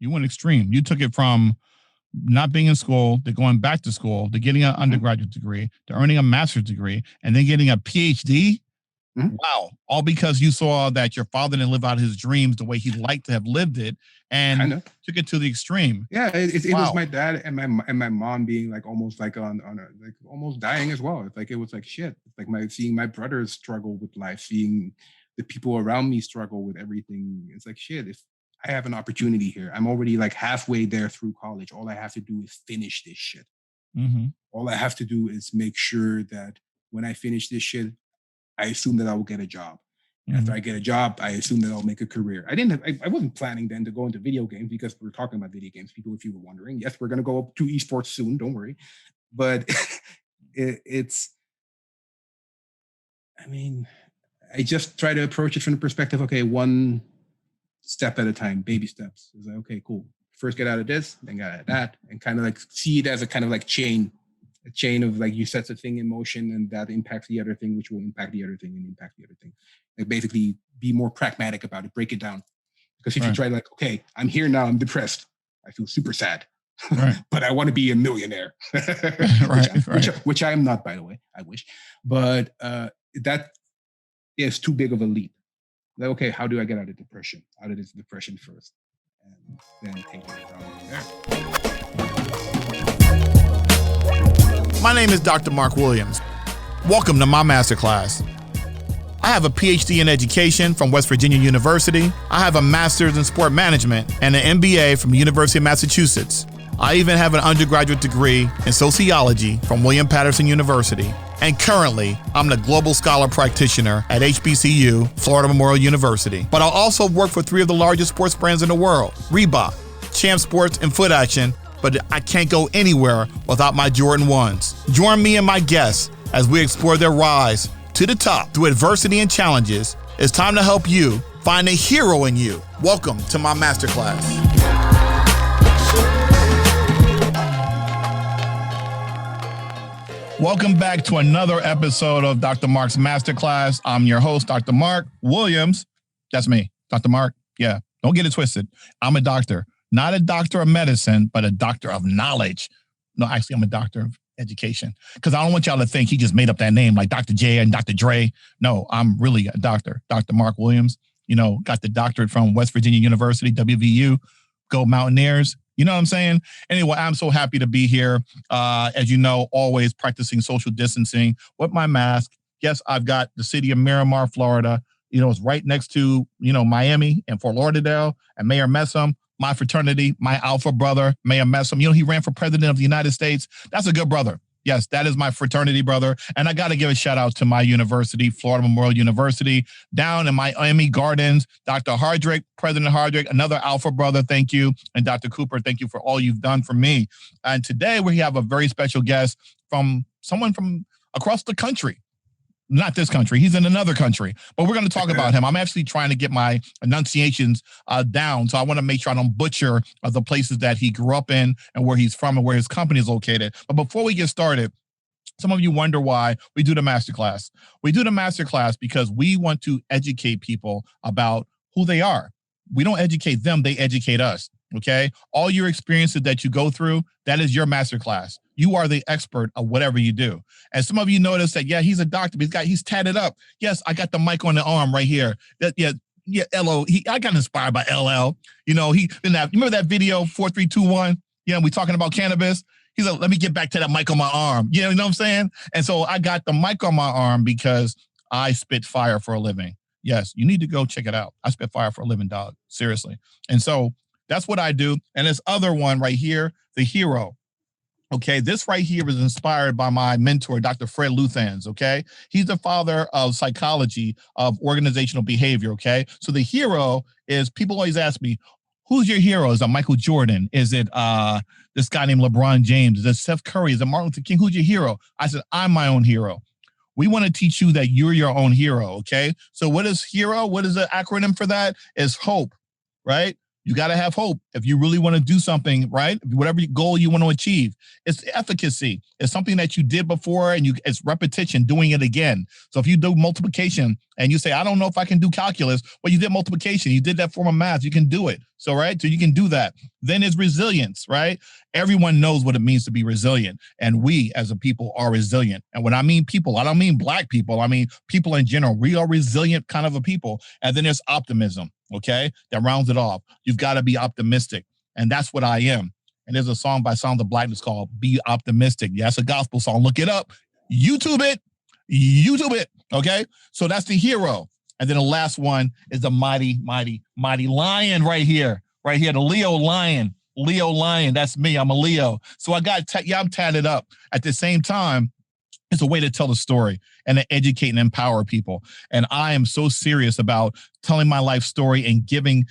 You went extreme. You took it from not being in school to going back to school to getting an undergraduate degree to earning a master's degree and then getting a PhD. Wow. All because you saw that your father didn't live out his dreams the way he'd like to have lived it and took it to the extreme. Yeah, it was my dad and my mom being like almost like on a, like almost dying as well. It's like it was like shit. It's like seeing my brothers struggle with life, seeing the people around me struggle with everything. It's like shit. If I have an opportunity here, I'm already like halfway there through college. All I have to do is finish this shit. All I have to do is make sure that when I finish this shit, I assume that I will get a job. After I get a job, I assume that I'll make a career. I wasn't planning then to go into video games because we're talking about video games, people, if you were wondering. Yes, we're going to go up to esports soon. Don't worry. But I just try to approach it from the perspective, okay, one step at a time, baby steps. It's like, okay, cool. First get out of this, then get out of that, and kind of like see it as a kind of like a chain of like you set a thing in motion and that impacts the other thing, which will impact the other thing and impact the other thing. Like basically be more pragmatic about it, break it down. Because if you try like, okay, I'm here now, I'm depressed. I feel super sad, but I want to be a millionaire, which I am not, by the way, I wish. But that is too big of a leap. Like, okay, how do I get out of this depression first? And then take it down from there. My name is Dr. Marc Williams. Welcome to my Masterclass. I have a PhD in education from West Virginia University. I have a master's in sport management and an MBA from the University of Massachusetts. I even have an undergraduate degree in sociology from William Patterson University. And currently, I'm the Global Scholar Practitioner at HBCU, Florida Memorial University. But I also work for 3 of the largest sports brands in the world, Reebok, Champ Sports, and Foot Action. But I can't go anywhere without my Jordan 1s. Join me and my guests as we explore their rise to the top through adversity and challenges. It's time to help you find a hero in you. Welcome to my Masterclass. Welcome back to another episode of Dr. Marc's Masterclass. I'm your host, Dr. Marc Williams. That's me, Dr. Marc. Yeah, don't get it twisted. I'm a doctor. Not a doctor of medicine, but a doctor of knowledge. No, actually, I'm a doctor of education because I don't want y'all to think he just made up that name like Dr. J and Dr. Dre. No, I'm really a doctor, Dr. Marc Williams. You know, got the doctorate from West Virginia University, WVU. Go Mountaineers. You know what I'm saying? Anyway, I'm so happy to be here. As you know, always practicing social distancing with my mask. Yes, I've got the city of Miramar, Florida. You know, it's right next to, Miami and Fort Lauderdale and Mayor Messam. My fraternity, my alpha brother, Mayor Messam. You know, he ran for president of the United States. That's a good brother. Yes, that is my fraternity brother. And I got to give a shout out to my university, Florida Memorial University, down in Miami Gardens. Dr. Hardrick, President Hardrick, another alpha brother, thank you. And Dr. Cooper, thank you for all you've done for me. And today we have a very special guest from someone from across the country. Not this country. He's in another country, but we're going to talk about him. I'm actually trying to get my enunciations down. So I want to make sure I don't butcher the places that he grew up in and where he's from and where his company is located. But before we get started, some of you wonder why we do the Masterclass. We do the Masterclass because we want to educate people about who they are. We don't educate them. They educate us. Okay. All your experiences that you go through, that is your Masterclass. You are the expert of whatever you do. And some of you notice that, yeah, he's a doctor, but he's tatted up. Yes, I got the mic on the arm right here. LO. I got inspired by LL. You know, remember that video 4321? Yeah, we talking about cannabis. He's like, let me get back to that mic on my arm. You know what I'm saying? And so I got the mic on my arm because I spit fire for a living. Yes, you need to go check it out. I spit fire for a living, dog. Seriously. And so that's what I do. And this other one right here, the hero. Okay, this right here is inspired by my mentor, Dr. Fred Luthans, okay? He's the father of psychology, of organizational behavior, okay? So the hero is, people always ask me, who's your hero? Is it Michael Jordan? Is it this guy named LeBron James? Is it Steph Curry? Is it Martin Luther King? Who's your hero? I said, I'm my own hero. We want to teach you that you're your own hero, okay? So what is hero? What is the acronym for that? Is hope, right? You got to have hope if you really want to do something, right? Whatever goal you want to achieve. It's efficacy. It's something that you did before and it's repetition, doing it again. So if you do multiplication and you say, I don't know if I can do calculus, well, you did multiplication. You did that form of math. You can do it. So, right. So you can do that. Then there's resilience, right? Everyone knows what it means to be resilient. And we as a people are resilient. And when I mean people, I don't mean black people. I mean people in general. We are resilient kind of a people. And then there's optimism. Okay. That rounds it off. You've got to be optimistic. And that's what I am. And there's a song by Sound of Blackness called Be Optimistic. Yeah, it's a gospel song. Look it up. YouTube it. YouTube it. Okay. So that's the hero. And then the last one is the mighty, mighty, mighty lion right here. Right here. The Leo lion. Leo lion. That's me. I'm a Leo. So I got, I'm tatted up. At the same time, it's a way to tell the story and to educate and empower people. And I am so serious about telling my life story and giving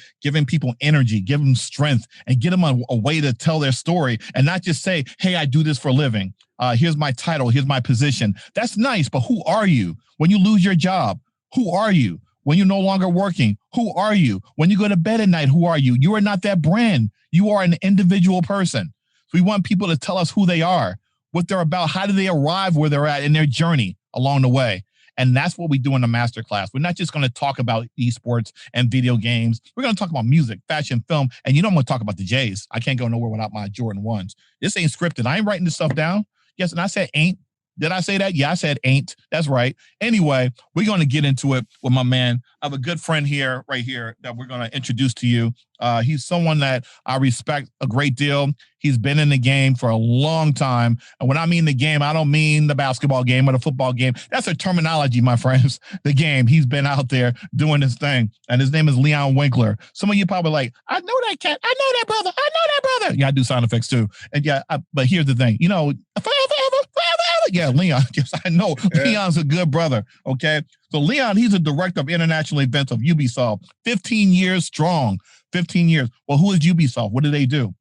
people energy, give them strength, and get them a way to tell their story and not just say, hey, I do this for a living. Here's my title. Here's my position. That's nice. But who are you when you lose your job? Who are you when you're no longer working? Who are you when you go to bed at night? Who are you? You are not that brand. You are an individual person. So we want people to tell us who they are, what they're about, how do they arrive where they're at in their journey along the way. And that's what we do in the masterclass. We're not just going to talk about esports and video games. We're going to talk about music, fashion, film. And I'm going to talk about the J's. I can't go nowhere without my Jordan 1s. This ain't scripted. I ain't writing this stuff down. Yes, and I said ain't. Did I say that? Yeah, I said ain't. That's right. Anyway, we're going to get into it with my man. I have a good friend here, right here, that we're going to introduce to you. He's someone that I respect a great deal. He's been in the game for a long time. And when I mean the game, I don't mean the basketball game or the football game. That's a terminology, my friends. The game. He's been out there doing his thing. And his name is Leon Winkler. Some of you probably like, I know that cat. I know that brother. I know that brother. Yeah, I do sound effects too. And yeah, but here's the thing. Forever. Yeah, Leon. Yes, I know. Yeah. Leon's a good brother. Okay. So Leon, he's a director of international events of Ubisoft. 15 years strong. 15 years. Well, who is Ubisoft? What do they do?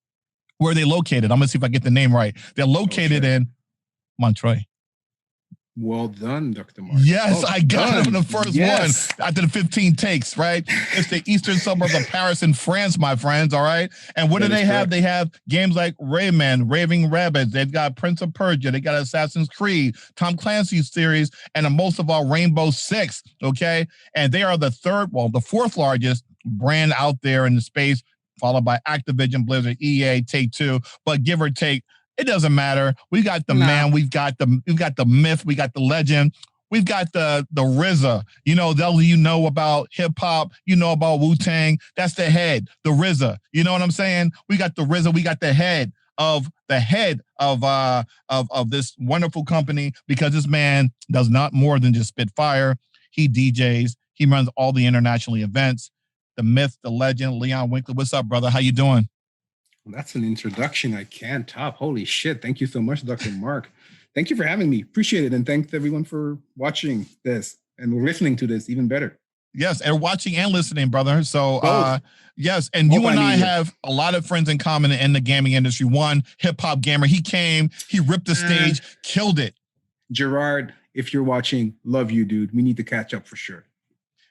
Where are they located? I'm going to see if I get the name right. They're located in Montreuil. Well done, Dr. Marc. Yes, well I got it in the first one after the 15 takes, right? It's the eastern suburbs of Paris in France, my friends, all right? And what do they have? They have games like Rayman, Raving Rabbids. They've got Prince of Persia. They got Assassin's Creed, Tom Clancy's series, and most of all, Rainbow Six, okay? And they are the fourth largest brand out there in the space, followed by Activision, Blizzard, EA, Take-Two, but give or take, it doesn't matter. We got the man. We've got the myth. We got the legend. We've got the RZA. Those about hip hop. About Wu-Tang. That's the head, the RZA. You know what I'm saying? We got the RZA. We got the head of this wonderful company, because this man does not more than just spit fire. He DJs. He runs all the international events. The myth, the legend, Leon Winkler. What's up, brother? How you doing? Well, that's an introduction I can't top. Holy shit. Thank you so much, Dr. Marc. Thank you for having me. Appreciate it. And thanks everyone for watching this and listening to this even better. Yes, and watching and listening, brother. So, yes, and you and I have a lot of friends in common in the gaming industry. One, hip-hop gamer. He came, he ripped the stage, killed it. Gerard, if you're watching, love you, dude. We need to catch up for sure.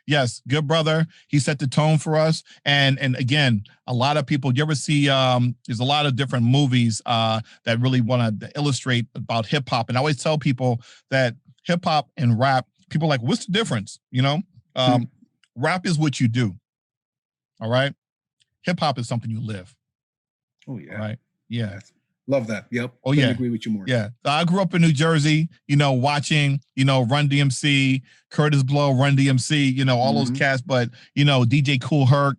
Yes, good brother. He set the tone for us. And again, a lot of people, you ever see, there's a lot of different movies that really want to illustrate about hip hop. And I always tell people that hip hop and rap, people are like, what's the difference? Rap is what you do. All right. Hip hop is something you live. Oh, yeah. All right. Yeah. Yes. Love that. Yep. Oh, yeah. I agree with you more. Yeah. So I grew up in New Jersey, watching, Run DMC, Curtis Blow, Run DMC, all those cats. But, DJ Kool Herc,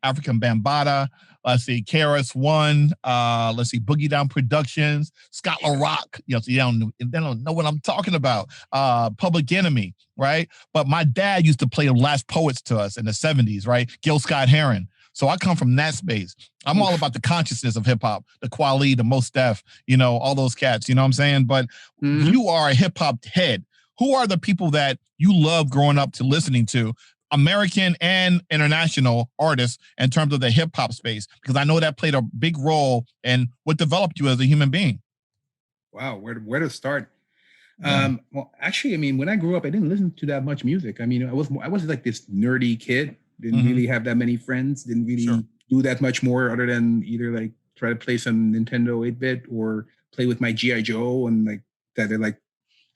African Bambaataa, let's see, KRS-One, let's see, Boogie Down Productions, Scott LaRock. So they don't know what I'm talking about. Public Enemy, right? But my dad used to play Last Poets to us in the 70s, right? Gil Scott-Heron. So I come from that space. I'm all about the consciousness of hip hop, the Kweli, the Mos Def, all those cats, you know what I'm saying? But you are a hip hop head. Who are the people that you love growing up to listening to, American and international artists, in terms of the hip hop space? Because I know that played a big role in what developed you as a human being. Wow, where to start? Well, actually, when I grew up, I didn't listen to that much music. I was like this nerdy kid. Didn't really have that many friends. Didn't really do that much more other than either like try to play some Nintendo 8-bit or play with my G.I. Joe and like that,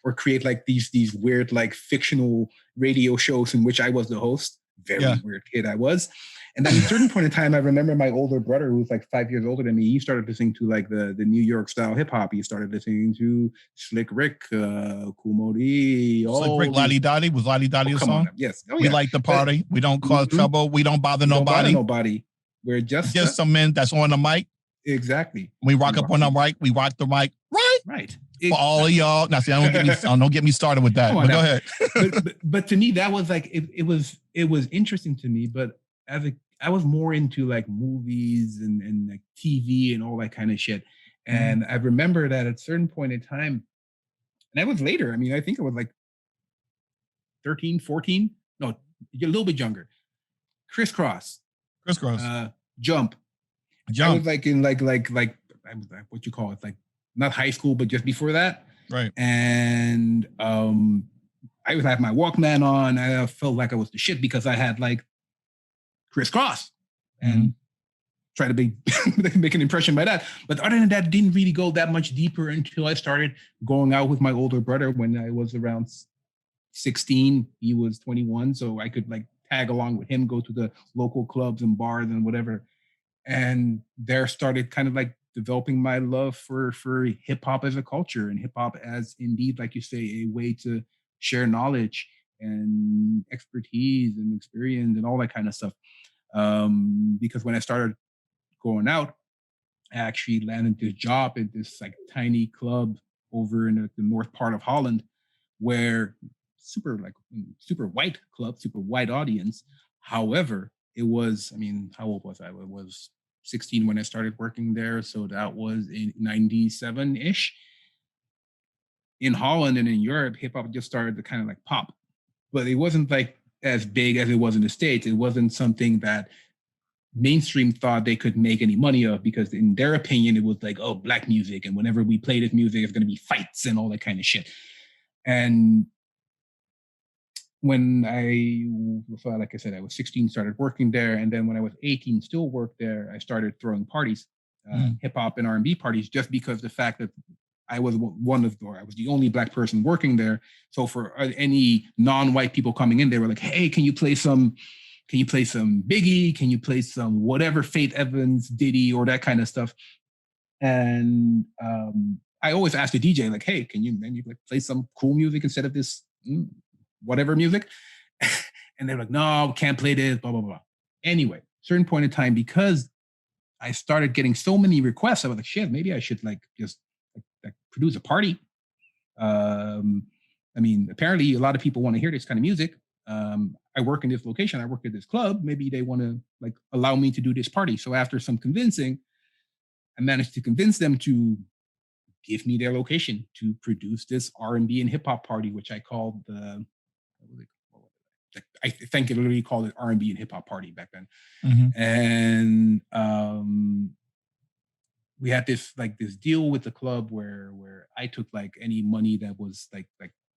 or create like these weird like fictional radio shows in which I was the host. Very weird kid I was. And then at a certain point in time, I remember my older brother, who was like 5 years older than me, he started listening to like the New York style hip hop. He started listening to Slick Rick, Kool Moe Dee, Slick Rick, Lottie Dottie. Was Lottie Dottie a come song? on, yes, We like the party. We don't cause trouble. We don't bother we don't bother nobody. nobody. We're just some men that's on the mic. Exactly. We rock up on the mic. We rock the mic. Right. For all of y'all. Now, see, don't get me started with that. But go ahead. but to me, that was like it was interesting to me. But I was more into like movies and like TV and all that kind of shit. And I remember that at a certain point in time, and that was later. I mean, I think it was like 13, 14. No, a little bit younger. Crisscross. Jump. I was like in like what you call it, like not high school, but just before that. Right. And I would have my Walkman on. I felt like I was the shit because I had like Crisscross and try to make an impression by that. But other than that, didn't really go that much deeper until I started going out with my older brother when I was around 16. He was 21, so I could like tag along with him, go to the local clubs and bars and whatever. And there started kind of like developing my love for hip hop as a culture and hip hop as indeed, like you say, a way to share knowledge and expertise and experience and all that kind of stuff. Because when I started going out, I actually landed this job at this like tiny club over in the north part of Holland, where super white club, super white audience. However, it was, I mean, how old was I? I was 16 when I started working there. So that was in 97-ish. In Holland and in Europe, hip hop just started to kind of like pop. But it wasn't like as big as it was in the States. It wasn't something that mainstream thought they could make any money of, because in their opinion, it was like, oh, black music. And whenever we play this music, it's going to be fights and all that kind of shit. And when like I said, I was 16, started working there. And then when I was 18, still worked there, I started throwing parties, hip hop and R&B parties, just because the fact that I was I was the only black person working there. So for any non-white people coming in, they were like, hey, can you play some Biggie? Can you play some whatever, Faith Evans, Diddy, or that kind of stuff? And I always asked the DJ, like, hey, can you like play some cool music instead of this whatever music? And they're like, no, can't play this, blah, blah, blah. Anyway, certain point in time, because I started getting so many requests, I was like, shit, maybe I should like just like produce a party. I mean, apparently a lot of people want to hear this kind of music. I work in this location, I work at this club, maybe they want to like allow me to do this party. So after some convincing, I managed to convince them to give me their location to produce this R&B and hip hop party, which I called I think it literally called it R&B and hip hop party back then. And we had this deal with the club where I took like any money that was like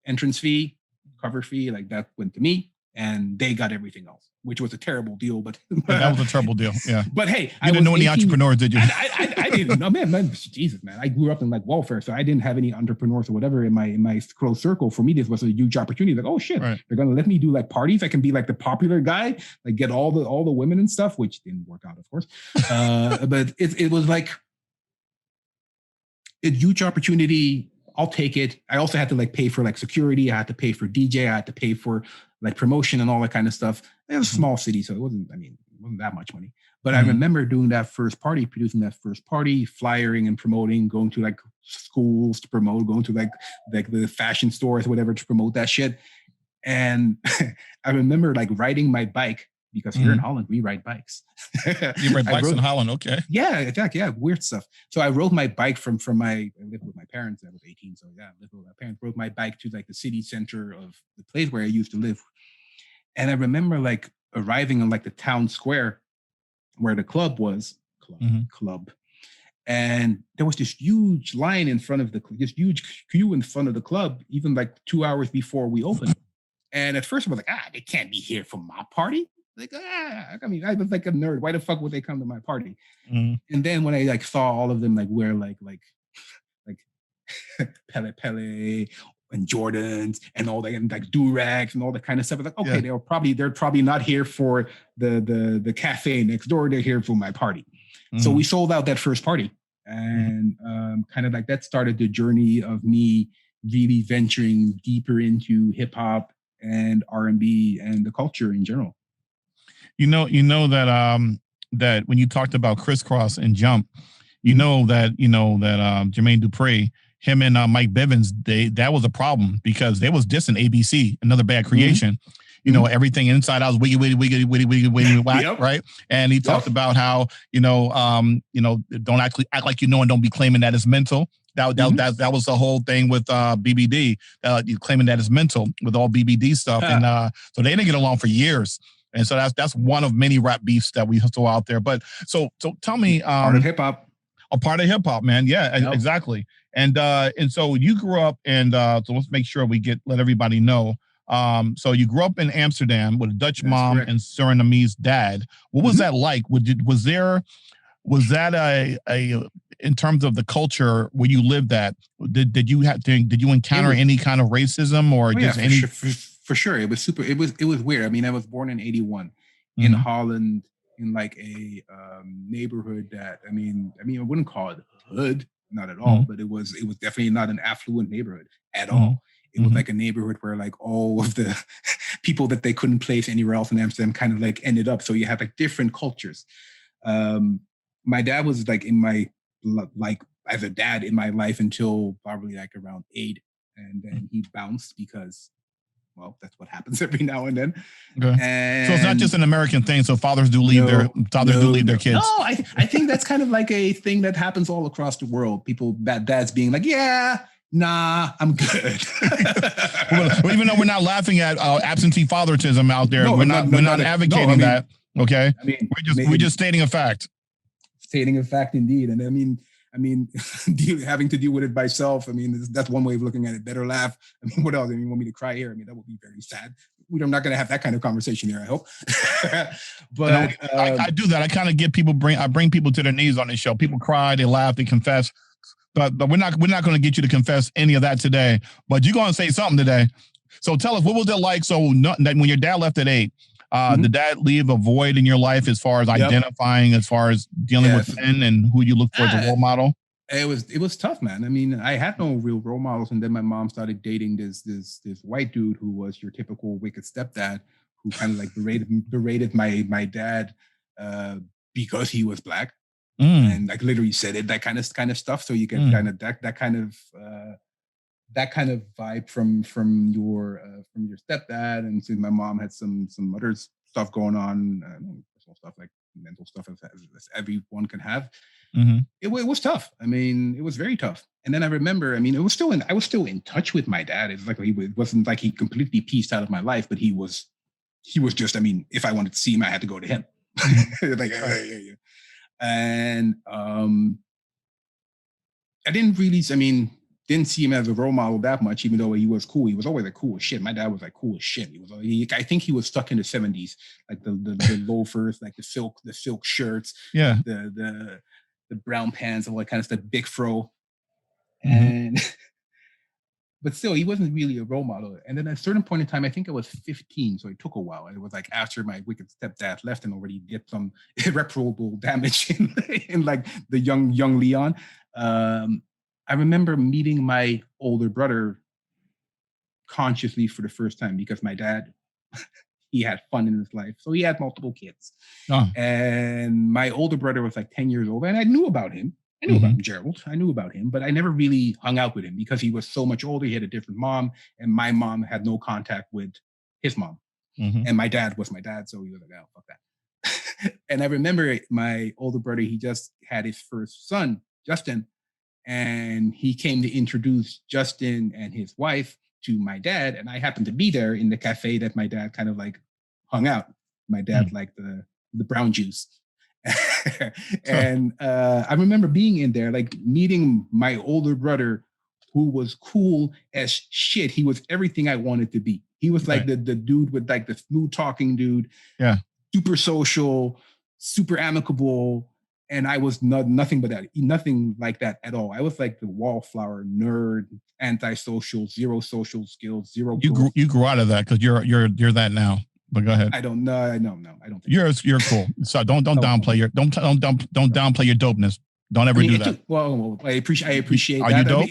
entrance fee, cover fee, like that went to me, and they got everything else, which was a terrible deal. But that was a terrible deal. Yeah. But hey, you didn't know any entrepreneurs, did you? I didn't know, man. Jesus, man. I grew up in like welfare, so I didn't have any entrepreneurs or whatever in my close circle. For me, this was a huge opportunity. Like, oh shit, right. They're gonna let me do like parties. I can be like the popular guy, like get all the women and stuff, which didn't work out, of course. But it was like a huge opportunity. I'll take it. I also had to like pay for like security. I had to pay for DJ. I had to pay for like promotion and all that kind of stuff. It was a small city, so it wasn't that much money. But I remember doing that first party, producing that first party, flyering and promoting, going to like schools to promote, going to like the fashion stores, whatever, to promote that shit. And I remember like riding my bike, because here in Holland, we ride bikes. You ride bikes in Holland, okay. Yeah, exactly. Yeah, weird stuff. So I rode my bike I lived with my parents. I was 18, so yeah, I lived with my parents. Rode my bike to like the city center of the place where I used to live. And I remember like arriving on like the town square where the club was, club. And there was this huge line in front of this huge queue in front of the club, even like 2 hours before we opened. And at first I was like, they can't be here for my party. Like, I mean, I was like a nerd. Why the fuck would they come to my party? And then when I like saw all of them like wear like Pele and Jordans and all that, and like do-rags and all that kind of stuff. It's like, okay, Yeah. they're probably not here for the cafe next door. They're here for my party. So we sold out that first party. And kind of like that started the journey of me really venturing deeper into hip hop and R&B and the culture in general. You know that when you talked about Crisscross and Jump, you know that Jermaine Dupri, him and Mike Bivins, that was a problem because they was dissing ABC, another bad creation. You know, everything inside out was wiggy, wiggy, wiggy, wiggy, wiggy, wiggy, whack, right? And he talked about how, don't act like you know and don't be claiming that it's mental. That was the whole thing with BBD, you claiming that it's mental with all BBD stuff. And so they didn't get along for years. And so that's one of many rap beefs that we saw out there. But so tell me, part of hip hop. A part of hip hop, man. Yeah, exactly. And so you grew up, and so let's make sure let everybody know. So you grew up in Amsterdam with a Dutch mom and Surinamese dad. What was that like? Was that a in terms of the culture where you lived at? Did you encounter any kind of racism or just any? For sure, it was super. It was weird. I mean, I was born in '81 in Holland, in like a neighborhood that I mean, I wouldn't call it hood, not at all, but it was definitely not an affluent neighborhood at all. It was like a neighborhood where like all of the people that they couldn't place anywhere else in Amsterdam kind of like ended up. So you have like different cultures. My dad was like as a dad in my life until probably like around 8, and then he bounced because, well, that's what happens every now and then. Okay. And so it's not just an American thing. So fathers do leave their kids. No, I think that's kind of like a thing that happens all across the world. People, dads being like, yeah, nah, I'm good. Well, even though we're not laughing at absentee fatheritism out there, we're not advocating that. Okay, we're just stating a fact. Stating a fact, indeed. And I mean, having to deal with it myself. I mean, that's one way of looking at it. Better laugh. I mean, what else? I mean, you want me to cry here? I mean, that would be very sad. I'm not going to have that kind of conversation here, I hope. But I do that. I kind of bring people to their knees on this show. People cry, they laugh, they confess. But we're not going to get you to confess any of that today. But you're going to say something today. So tell us, what was it like? So when your dad left at 8, did that leave a void in your life as far as identifying, as far as dealing with men and who you look for as a role model? It was tough, man. I mean, I had no real role models, and then my mom started dating this white dude who was your typical wicked stepdad, who kind of like berated my dad because he was black, and like literally said it, that kind of stuff. So you get kind of that kind of vibe from your stepdad, and so my mom had some other stuff going on, personal stuff like mental stuff as everyone can have. It was tough. I mean, it was very tough. And then I remember, I mean, I was still in touch with my dad. It's like it wasn't like he completely pieced out of my life, but he was just, I mean, if I wanted to see him, I had to go to him. Like, and I didn't see him as a role model that much, even though he was cool. He was always like cool as shit. My dad was like cool as shit. I think he was stuck in the 70s, like the loafers, like the silk shirts, the brown pants, all that kind of stuff, big fro. And but still, he wasn't really a role model. And then at a certain point in time, I think I was 15, so it took a while. It was like after my wicked stepdad left and already did some irreparable damage in like the young Leon. I remember meeting my older brother consciously for the first time because my dad, he had fun in his life. So he had multiple kids. And my older brother was like 10 years old, and I knew about him. I knew about Gerald. I knew about him, but I never really hung out with him because he was so much older. He had a different mom, and my mom had no contact with his mom. And my dad was my dad, so he was like, oh, fuck that. And I remember my older brother, he just had his first son, Justin, and he came to introduce Justin and his wife to my dad, and I happened to be there in the cafe that my dad kind of like hung out. My dad liked the brown juice. And I remember being in there, like meeting my older brother, who was cool as shit. He was everything I wanted to be. He was like the dude with like the smooth talking dude, super social, super amicable. And I was nothing but that, nothing like that at all. I was like the wallflower nerd, antisocial, zero social skills, zero. You grew out of that because you're that now. But go ahead. I don't know. No, I don't think you're cool. So don't downplay your don't downplay your dopeness. Don't ever do that. I appreciate Are that. you dope?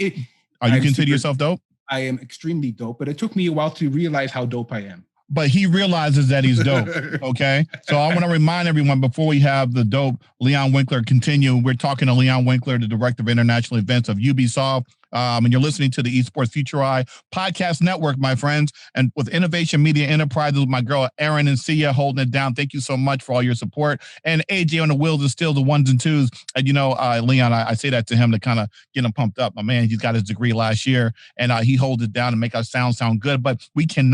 Are you consider yourself dope? I am extremely dope, but it took me a while to realize how dope I am. But he realizes that he's dope. Okay. So I want to remind everyone before we have the dope Leon Winkler continue. We're talking to Leon Winkler, the director of international events of Ubisoft. And you're listening to the Esports Future Eye podcast network, my friends. And with Innovation Media Enterprises, with my girl, Erin and Sia holding it down. Thank you so much for all your support. And AJ on the wheels is still the ones and twos. And, Leon, I say that to him to kind of get him pumped up. My man, he's got his degree last year and he holds it down to make our sound good. But we can't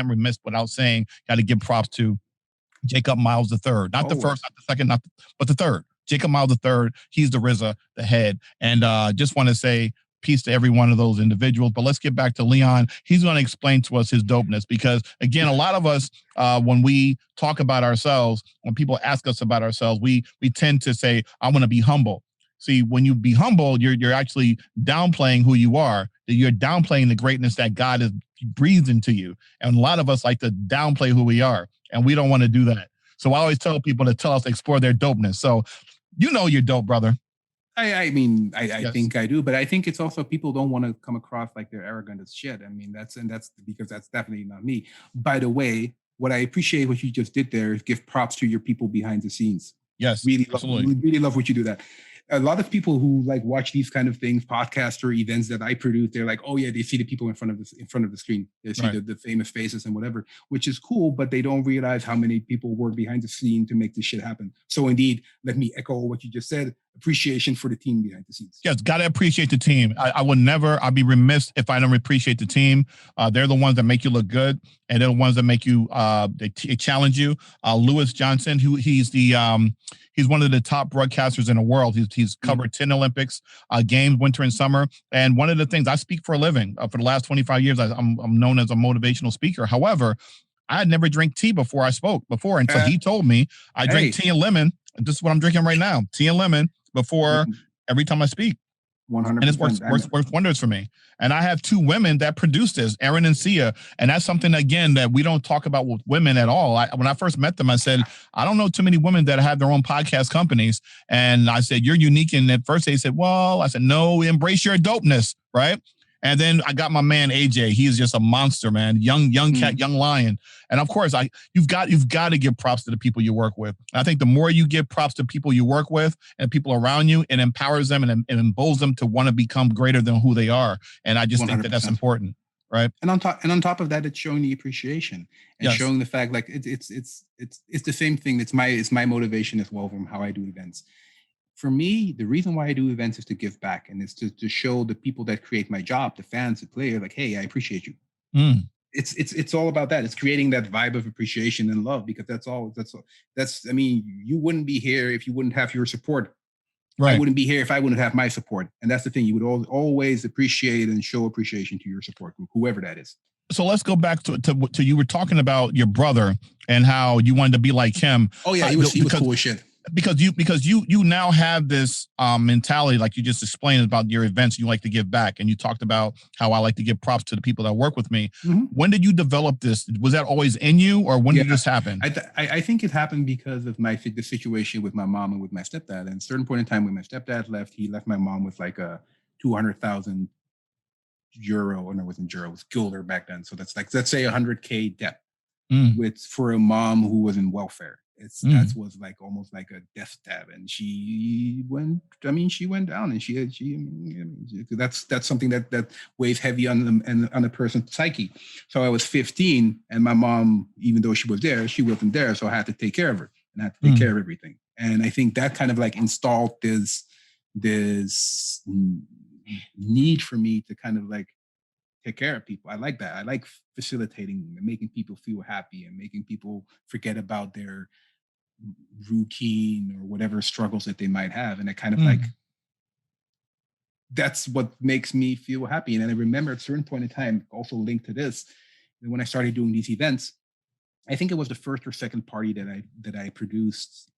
remiss without saying, got to give props to Jacob Miles III. Not the first, not the second, but the third. Jacob Miles III, he's the RZA, the head. And just want to say peace to every one of those individuals. But let's get back to Leon. He's going to explain to us his dopeness because, again, a lot of us, when we talk about ourselves, when people ask us about ourselves, we tend to say, I want to be humble. See, when you be humble, you're actually downplaying who you are. You're downplaying the greatness that God has breathed into you. And a lot of us like to downplay who we are, and we don't want to do that. So I always tell people to tell us to explore their dopeness. So you're dope, brother. I think I do, but I think it's also people don't want to come across like they're arrogant as shit. I mean, that's because that's definitely not me. By the way, what I appreciate what you just did there is give props to your people behind the scenes. Yes, really love what you do that. A lot of people who like watch these kind of things, podcasts or events that I produce, they're like, oh yeah, they see the people in front of the screen. They see the famous faces and whatever, which is cool, but they don't realize how many people work behind the scene to make this shit happen. So indeed, let me echo what you just said. Appreciation for the team behind the scenes. Yes, got to appreciate the team. I'd be remiss if I don't appreciate the team. They're the ones that make you look good, and they're the ones that make you, they challenge you. Lewis Johnson, he's one of the top broadcasters in the world. He's covered 10 Olympics, games, winter and summer. And one of the things I speak for a living, for the last 25 years, I'm known as a motivational speaker. However, I had never drank tea before I spoke before. And so he told me I drink tea and lemon. And this is what I'm drinking right now, tea and lemon before every time I speak. 100%. And it's works wonders for me. And I have two women that produce this, Erin and Sia. And that's something, again, that we don't talk about with women at all. When I first met them, I said, I don't know too many women that have their own podcast companies. And I said, you're unique. And at first they said, well, I said, no, embrace your dopeness, right? And then I got my man AJ. He is just a monster, man. Young cat, young lion. And of course, you've got to give props to the people you work with. And I think the more you give props to people you work with and people around you, it empowers them and emboldens them to want to become greater than who they are. And I just 100%. Think that that's important, right? And on top of that, it's showing the appreciation and showing the fact like it's the same thing. It's my motivation as well from how I do events. For me, the reason why I do events is to give back, and it's to show the people that create my job, the fans, the player, like, hey, I appreciate you. It's all about that. It's creating that vibe of appreciation and love, because I mean, you wouldn't be here if you wouldn't have your support. Right. I wouldn't be here if I wouldn't have my support. And that's the thing. You would always appreciate and show appreciation to your support group, whoever that is. So let's go back to you were talking about your brother and how you wanted to be like him. Oh yeah, he was cool as shit. Because you now have this mentality, like you just explained about your events, you like to give back, and you talked about how I like to give props to the people that work with me. Mm-hmm. When did you develop this? Was that always in you, or when did this happen? I think it happened because of the situation with my mom and with my stepdad. And at a certain point in time, when my stepdad left, he left my mom with like a 200,000 euro, or no, it wasn't euro, it was guilder back then. So that's like, let's say 100K debt for a mom who was in welfare. That was like almost like a death stab, and she went down, and that's something that weighs heavy on a person's psyche. So I was 15, and my mom, even though she was there, she wasn't there, so I had to take care of her and I had to take care of everything. And I think that kind of like installed this need for me to kind of like take care of people. I like that. I like facilitating and making people feel happy and making people forget about their routine or whatever struggles that they might have. And it kind of like, that's what makes me feel happy. And then I remember at a certain point in time, also linked to this, when I started doing these events, I think it was the first or second party that I produced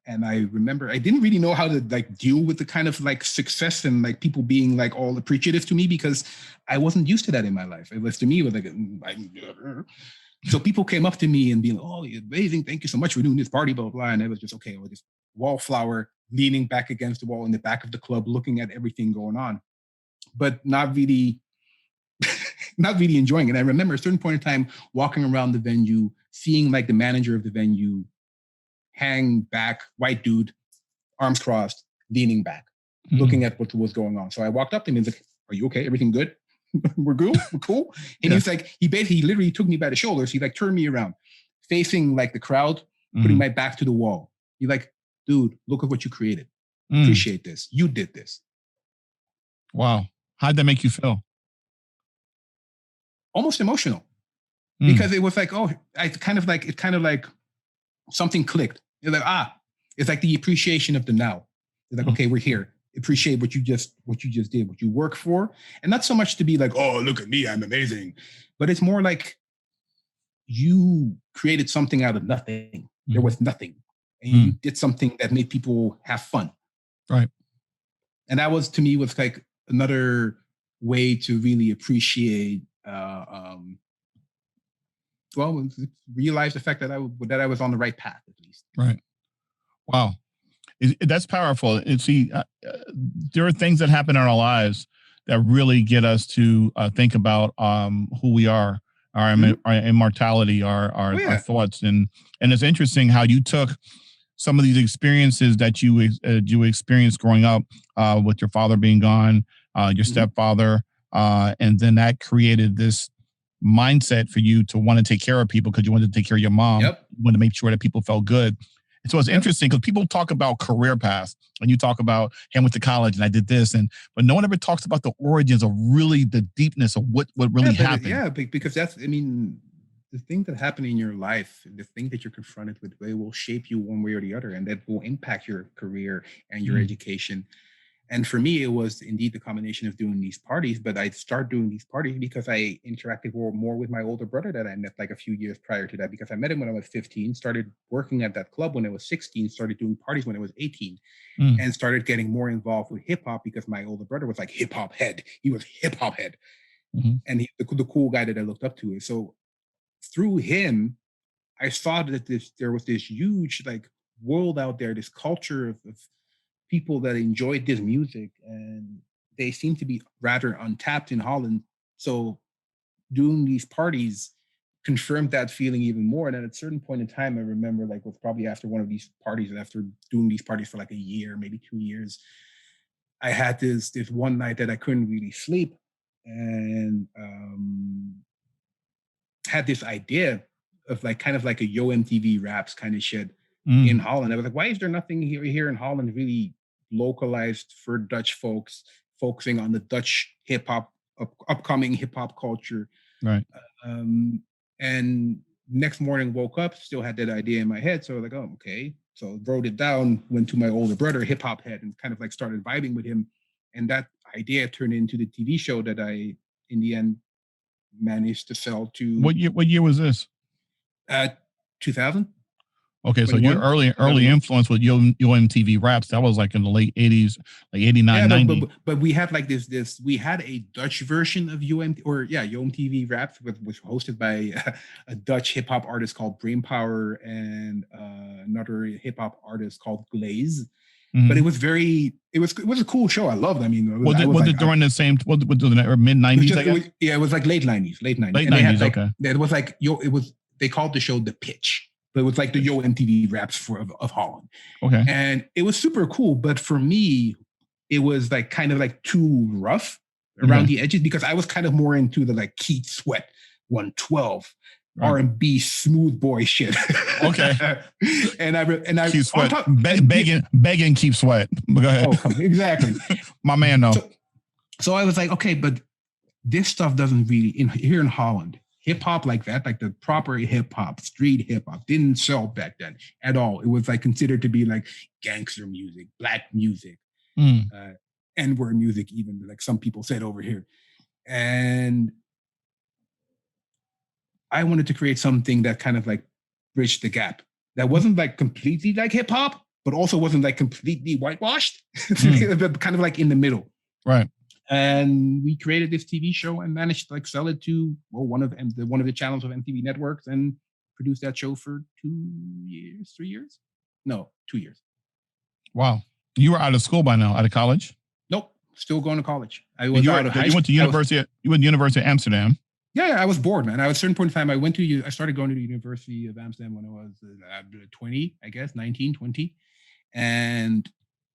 And I remember I didn't really know how to like deal with the kind of like success and like people being like all appreciative to me because I wasn't used to that in my life. It was to me, it was like, so people came up to me and being, oh, you're amazing. Thank you so much for doing this party, blah, blah, blah. And I was just, okay, well, this wallflower leaning back against the wall in the back of the club, looking at everything going on, but not really enjoying it. I remember a certain point in time walking around the venue, seeing like the manager of the venue hang back, white dude, arms crossed, leaning back, looking at what was going on. So I walked up to him and was like, are you okay? Everything good? We're good? We're cool? And he was like, he literally took me by the shoulders. He like turned me around, facing like the crowd, putting my back to the wall. He's like, dude, look at what you created. Appreciate this. You did this. Wow. How'd that make you feel? Almost emotional. Because it was like, oh, it kind of like something clicked. You're like, it's like the appreciation of the now. It's like, okay, we're here. Appreciate what you just did, what you work for. And not so much to be like, oh, look at me, I'm amazing. But it's more like you created something out of nothing. There was nothing. And you did something that made people have fun. Right. And that was, to me, was like another way to really appreciate realize the fact that I was on the right path, at least. Right. Wow. That's powerful. And see, there are things that happen in our lives that really get us to think about who we are, our immortality, our thoughts, and it's interesting how you took some of these experiences that you experienced growing up with your father being gone, your stepfather, and then that created this mindset for you to want to take care of people because you wanted to take care of your mom. Yep. You wanted to make sure that people felt good. And so it's interesting because people talk about career paths and you talk about, hey, I went to college and I did this, but no one ever talks about the origins of really the deepness of what really happened. Yeah, because that's, I mean, the thing that happened in your life, the thing that you're confronted with, it will shape you one way or the other, and that will impact your career and your education. And for me, it was indeed the combination of doing these parties, but I started doing these parties because I interacted more with my older brother that I met like a few years prior to that, because I met him when I was 15, started working at that club when I was 16, started doing parties when I was 18, and started getting more involved with hip hop because my older brother was like hip hop head. He was hip hop head. And he, the cool guy that I looked up to. So through him, I saw that there was this huge like world out there, this culture of people that enjoyed this music, and they seem to be rather untapped in Holland. So doing these parties confirmed that feeling even more. And at a certain point in time, I remember like was probably after one of these parties, and after doing these parties for like a year, maybe 2 years, I had this one night that I couldn't really sleep, and had this idea of like kind of like a Yo MTV Raps kind of shit in Holland. I was like, why is there nothing here in Holland really localized for Dutch folks, focusing on the Dutch hip hop, upcoming hip hop culture? Right. And next morning woke up, still had that idea in my head. So I was like, oh, okay. So wrote it down, went to my older brother, hip hop head, and kind of like started vibing with him. And that idea turned into the TV show that I, in the end, managed to sell to. What year was this? 2000. Okay, so your early influence with Yo MTV Raps, that was like in the late 80s, like 89, 90. But we had like this we had a Dutch version of Yo MTV Raps, which was hosted by a Dutch hip hop artist called Brainpower and another hip hop artist called Glaze. But it was a cool show. I loved it. I mean, was it during the same mid 90s? It was like late 90s. Late 90s, okay. It was like they called the show The Pitch. But it was like the Yo MTV Raps of Holland. Okay. And it was super cool. But for me, it was like kind of like too rough around the edges, because I was kind of more into the like Keith Sweat 112 R&B smooth boy shit. Okay. and I Keith Sweat begging Keith Sweat. Go ahead. Oh, exactly. My man, no. So I was like, okay, but this stuff doesn't really here in Holland. Hip hop like that, like the proper hip hop, street hip hop, didn't sell back then at all. It was like considered to be like gangster music, black music, N-word music, even like some people said over here. And I wanted to create something that kind of like bridged the gap that wasn't like completely like hip hop, but also wasn't like completely whitewashed. Kind of like in the middle. Right. And we created this TV show and managed to like sell it to one of the channels of MTV Networks and produced that show for 3 years. No, 2 years. Wow. You were out of school by now, out of college? Nope. Still going to college. I was out of high school. You went to University of Amsterdam. Yeah, I was bored, man. At a certain point in time, I started going to the University of Amsterdam when I was 20, I guess, 19, 20. And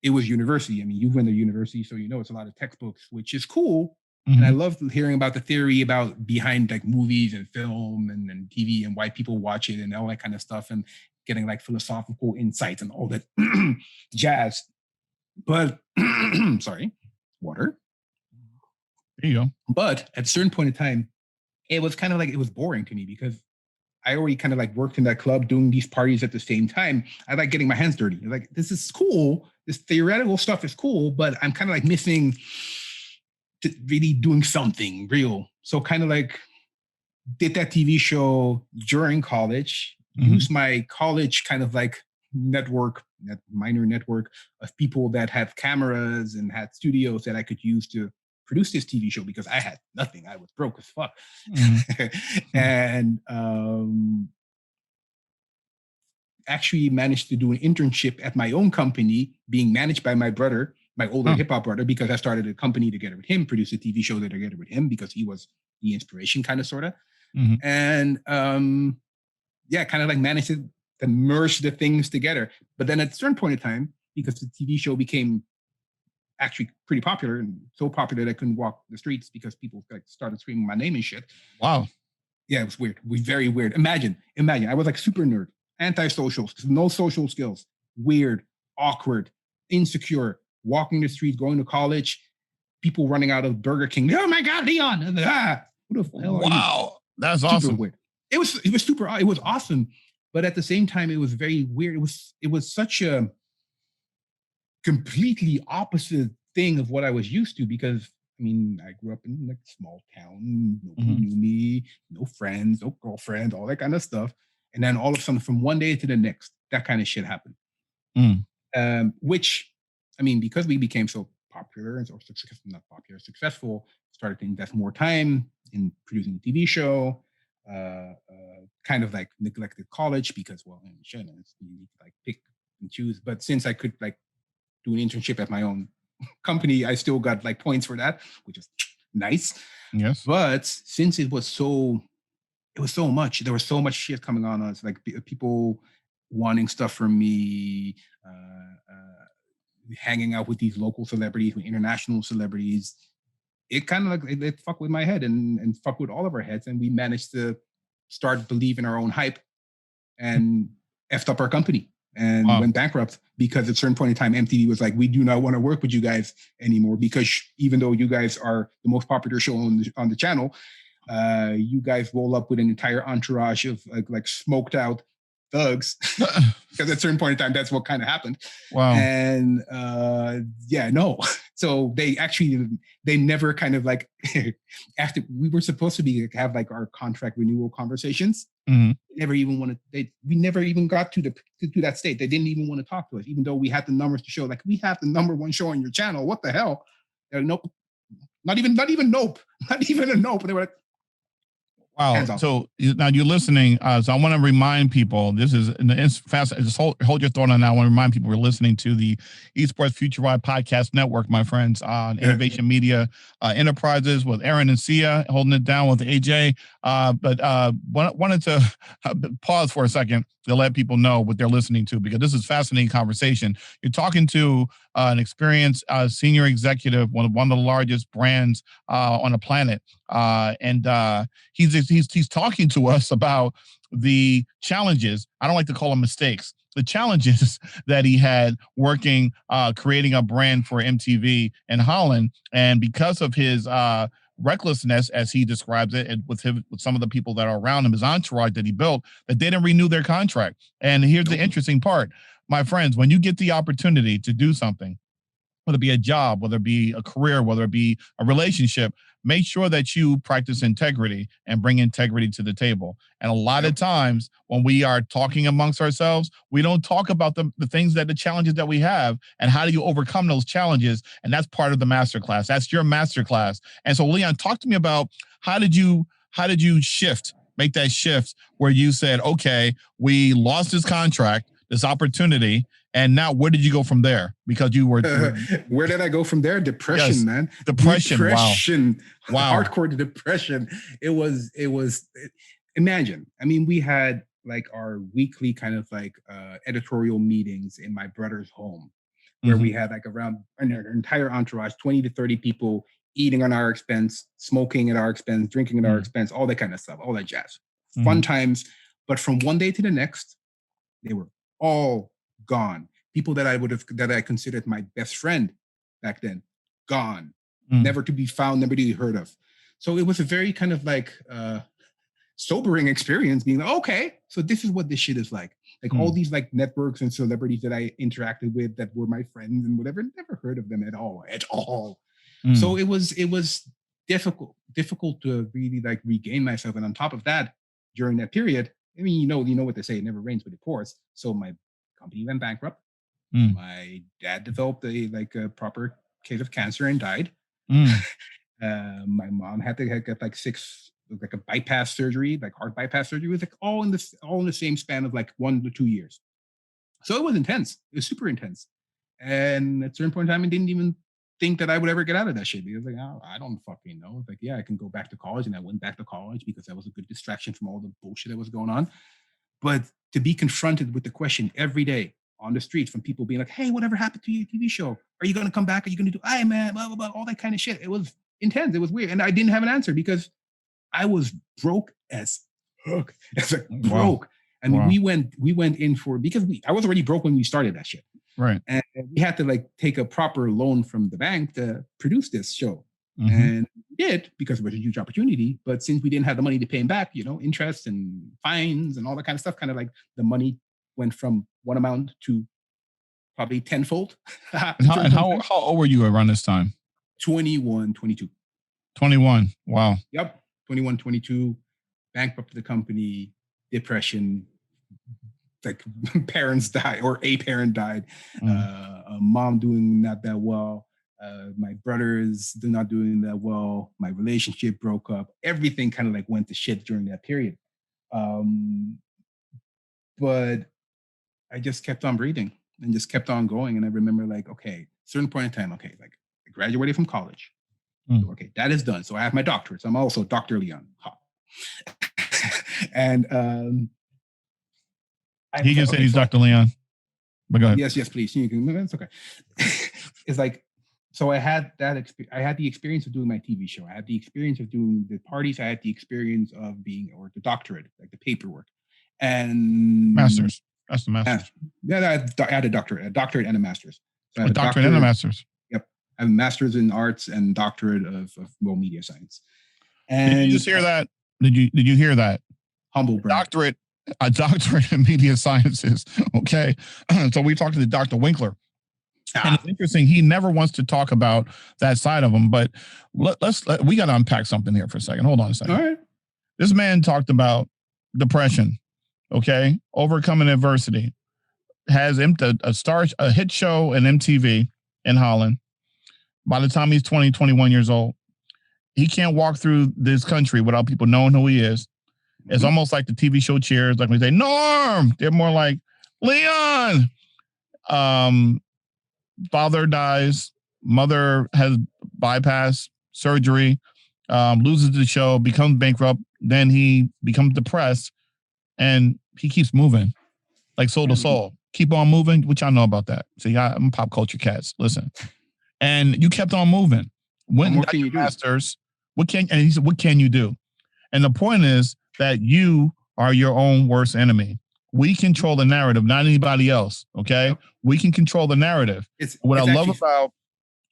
it was university. I mean, you went to university, so you know it's a lot of textbooks, which is cool. And I love hearing about the theory about behind like movies and film and TV and why people watch it and all that kind of stuff and getting like philosophical insights and all that jazz. But sorry, water. There you go. But at a certain point in time, it was kind of like it was boring to me because I already kind of like worked in that club doing these parties at the same time. I like getting my hands dirty. Like, this is cool. This theoretical stuff is cool, but I'm kind of like missing really doing something real. So kind of like did that TV show during college, used my college kind of like minor network of people that had cameras and had studios that I could use to produce this TV show because I had nothing. I was broke as fuck. And actually managed to do an internship at my own company being managed by my brother, my older hip hop brother, because I started a company together with him, produced a TV show together with him because he was the inspiration kind of, sort of. And kind of like managed to merge the things together. But then at a certain point in time, because the TV show became actually pretty popular and so popular that I couldn't walk the streets because people like started screaming my name and shit. Wow. Yeah, it was weird. It was very weird. Imagine. I was like super nerd, antisocial, no social skills, weird, awkward, insecure, walking the street, going to college, people running out of Burger King. Oh my God, Leon! And who the hell are you? Wow, that's super awesome. Weird. It was super. It was awesome, but at the same time, it was very weird. It was such a completely opposite thing of what I was used to because I mean, I grew up in like a small town. Nobody knew me, no friends, no girlfriend, all that kind of stuff. And then all of a sudden, from one day to the next, that kind of shit happened. Which, I mean, because we became so popular or successful, started to invest more time in producing a TV show. Kind of like neglected college because, well, you need to like pick and choose. But since I could like do an internship at my own company, I still got like points for that, which is nice. Yes. But since it was so much, there was so much shit coming on us, like people wanting stuff from me, hanging out with these local celebrities, with international celebrities. It kind of like it fucked with my head and fucked with all of our heads, and we managed to start believing our own hype and effed up our company and went bankrupt because at a certain point in time, MTV was like, we do not want to work with you guys anymore because even though you guys are the most popular show on the channel, you guys roll up with an entire entourage of like smoked out thugs because at a certain point in time, that's what kind of happened. Wow. And no. So they never kind of like, after we were supposed to be have like our contract renewal conversations, we never even got to that state. They didn't even want to talk to us, even though we had the numbers to show like we have the number one show on your channel. What the hell? Nope. Not even nope. Not even a nope. They were like, wow. So now you're listening. So I want to remind people, this is fast. Just hold your thought on that. I want to remind people we're listening to the Esports Future Ride Podcast Network, my friends, on Innovation Media Enterprises with Aaron and Sia, holding it down with AJ. But wanted to pause for a second to let people know what they're listening to, because this is fascinating conversation. You're talking to an experienced senior executive, one of the largest brands on the planet, and he's talking to us about the challenges. I don't like to call them mistakes. The challenges that he had working, creating a brand for MTV in Holland, and because of his recklessness, as he describes it, and with some of the people that are around him, his entourage that he built, that they didn't renew their contract. And here's the interesting part, my friends: when you get the opportunity to do something, whether it be a job, whether it be a career, whether it be a relationship, make sure that you practice integrity and bring integrity to the table. And a lot of times when we are talking amongst ourselves, we don't talk about the things that the challenges that we have and how do you overcome those challenges. And that's part of the masterclass. That's your masterclass. And so, Leon, talk to me about how did you make that shift where you said, okay, we lost this contract, this opportunity, and now where did you go from there? Because you were where did I go from there? Depression, yes. Man. Depression. Wow. Hardcore depression. It was imagine. I mean, we had like our weekly kind of like editorial meetings in my brother's home where we had like around an entire entourage, 20 to 30 people eating on our expense, smoking at our expense, drinking at our expense, all that kind of stuff, all that jazz. Fun times. But from one day to the next, they were all gone. People that I considered my best friend back then, gone, never to be found, never to be heard of. So it was a very kind of like sobering experience being like, okay, so this is what this shit is like. Like all these like networks and celebrities that I interacted with that were my friends and whatever, never heard of them at all. So it was difficult to really like regain myself. And on top of that, during that period, I mean, you know what they say, it never rains but it pours. So my company went bankrupt. My dad developed a proper case of cancer and died. My mom had to get like a bypass surgery, like heart bypass surgery. It was like all in the same span of like 1 to 2 years. So it was intense. It was super intense. And at a certain point in time, I didn't even think that I would ever get out of that shit. Because like, oh, I don't fucking know. Like, yeah, I can go back to college. And I went back to college because that was a good distraction from all the bullshit that was going on. But to be confronted with the question every day on the street from people being like, hey, whatever happened to your TV show? Are you going to come back? Are you going to do, hey, man, blah, blah, blah, all that kind of shit. It was intense. It was weird. And I didn't have an answer because I was broke as fuck. It's like broke. I mean, we went in for, because I was already broke when we started that shit. Right. And we had to like take a proper loan from the bank to produce this show. And we did because it was a huge opportunity. But since we didn't have the money to pay him back, interest and fines and all that kind of stuff, kind of like the money went from one amount to probably tenfold. How old were you around this time? 21, 22. 21. Wow. Yep. 21, 22, bankrupt the company, depression, like parents died or a parent died, mom doing not that well, my brothers not doing that well, my relationship broke up, everything kind of like went to shit during that period. But I just kept on breathing and just kept on going. And I remember like, okay, certain point in time, okay, like I graduated from college. Okay, that is done. So I have my doctorate. So I'm also Dr. Leon. And he can say he's Dr. Leon. But go ahead. Yes, please. You can. That's okay. It's like, so I had that experience. I had the experience of doing my TV show. I had the experience of doing the parties. I had the experience of being, or the doctorate, like the paperwork, and masters. That's the masters. Yeah, I had a doctorate and a master's. So a doctorate and a master's. Yep, I have a master's in arts and doctorate of media science. And did you just hear that? Did you hear that? Humble brag. A doctorate in media sciences. Okay, so we talked to the Dr. Winkler. And it's interesting. He never wants to talk about that side of him, but we got to unpack something here for a second. Hold on a second. All right. This man talked about depression. Okay. Overcoming adversity. Has a hit show in MTV in Holland. By the time he's 20, 21 years old, he can't walk through this country without people knowing who he is. It's almost like the TV show Cheers. Like we say, Norm. They're more like Leon. Father dies, mother has bypass surgery, loses the show, becomes bankrupt, then he becomes depressed, and he keeps moving, like soul to soul. Keep on moving, which I know about that. See, I'm pop culture cats. Listen, and you kept on moving. When what can you do? Masters, and he said, what can you do? And the point is that you are your own worst enemy. We control the narrative, not anybody else. Okay. Yep. We can control the narrative. What I love about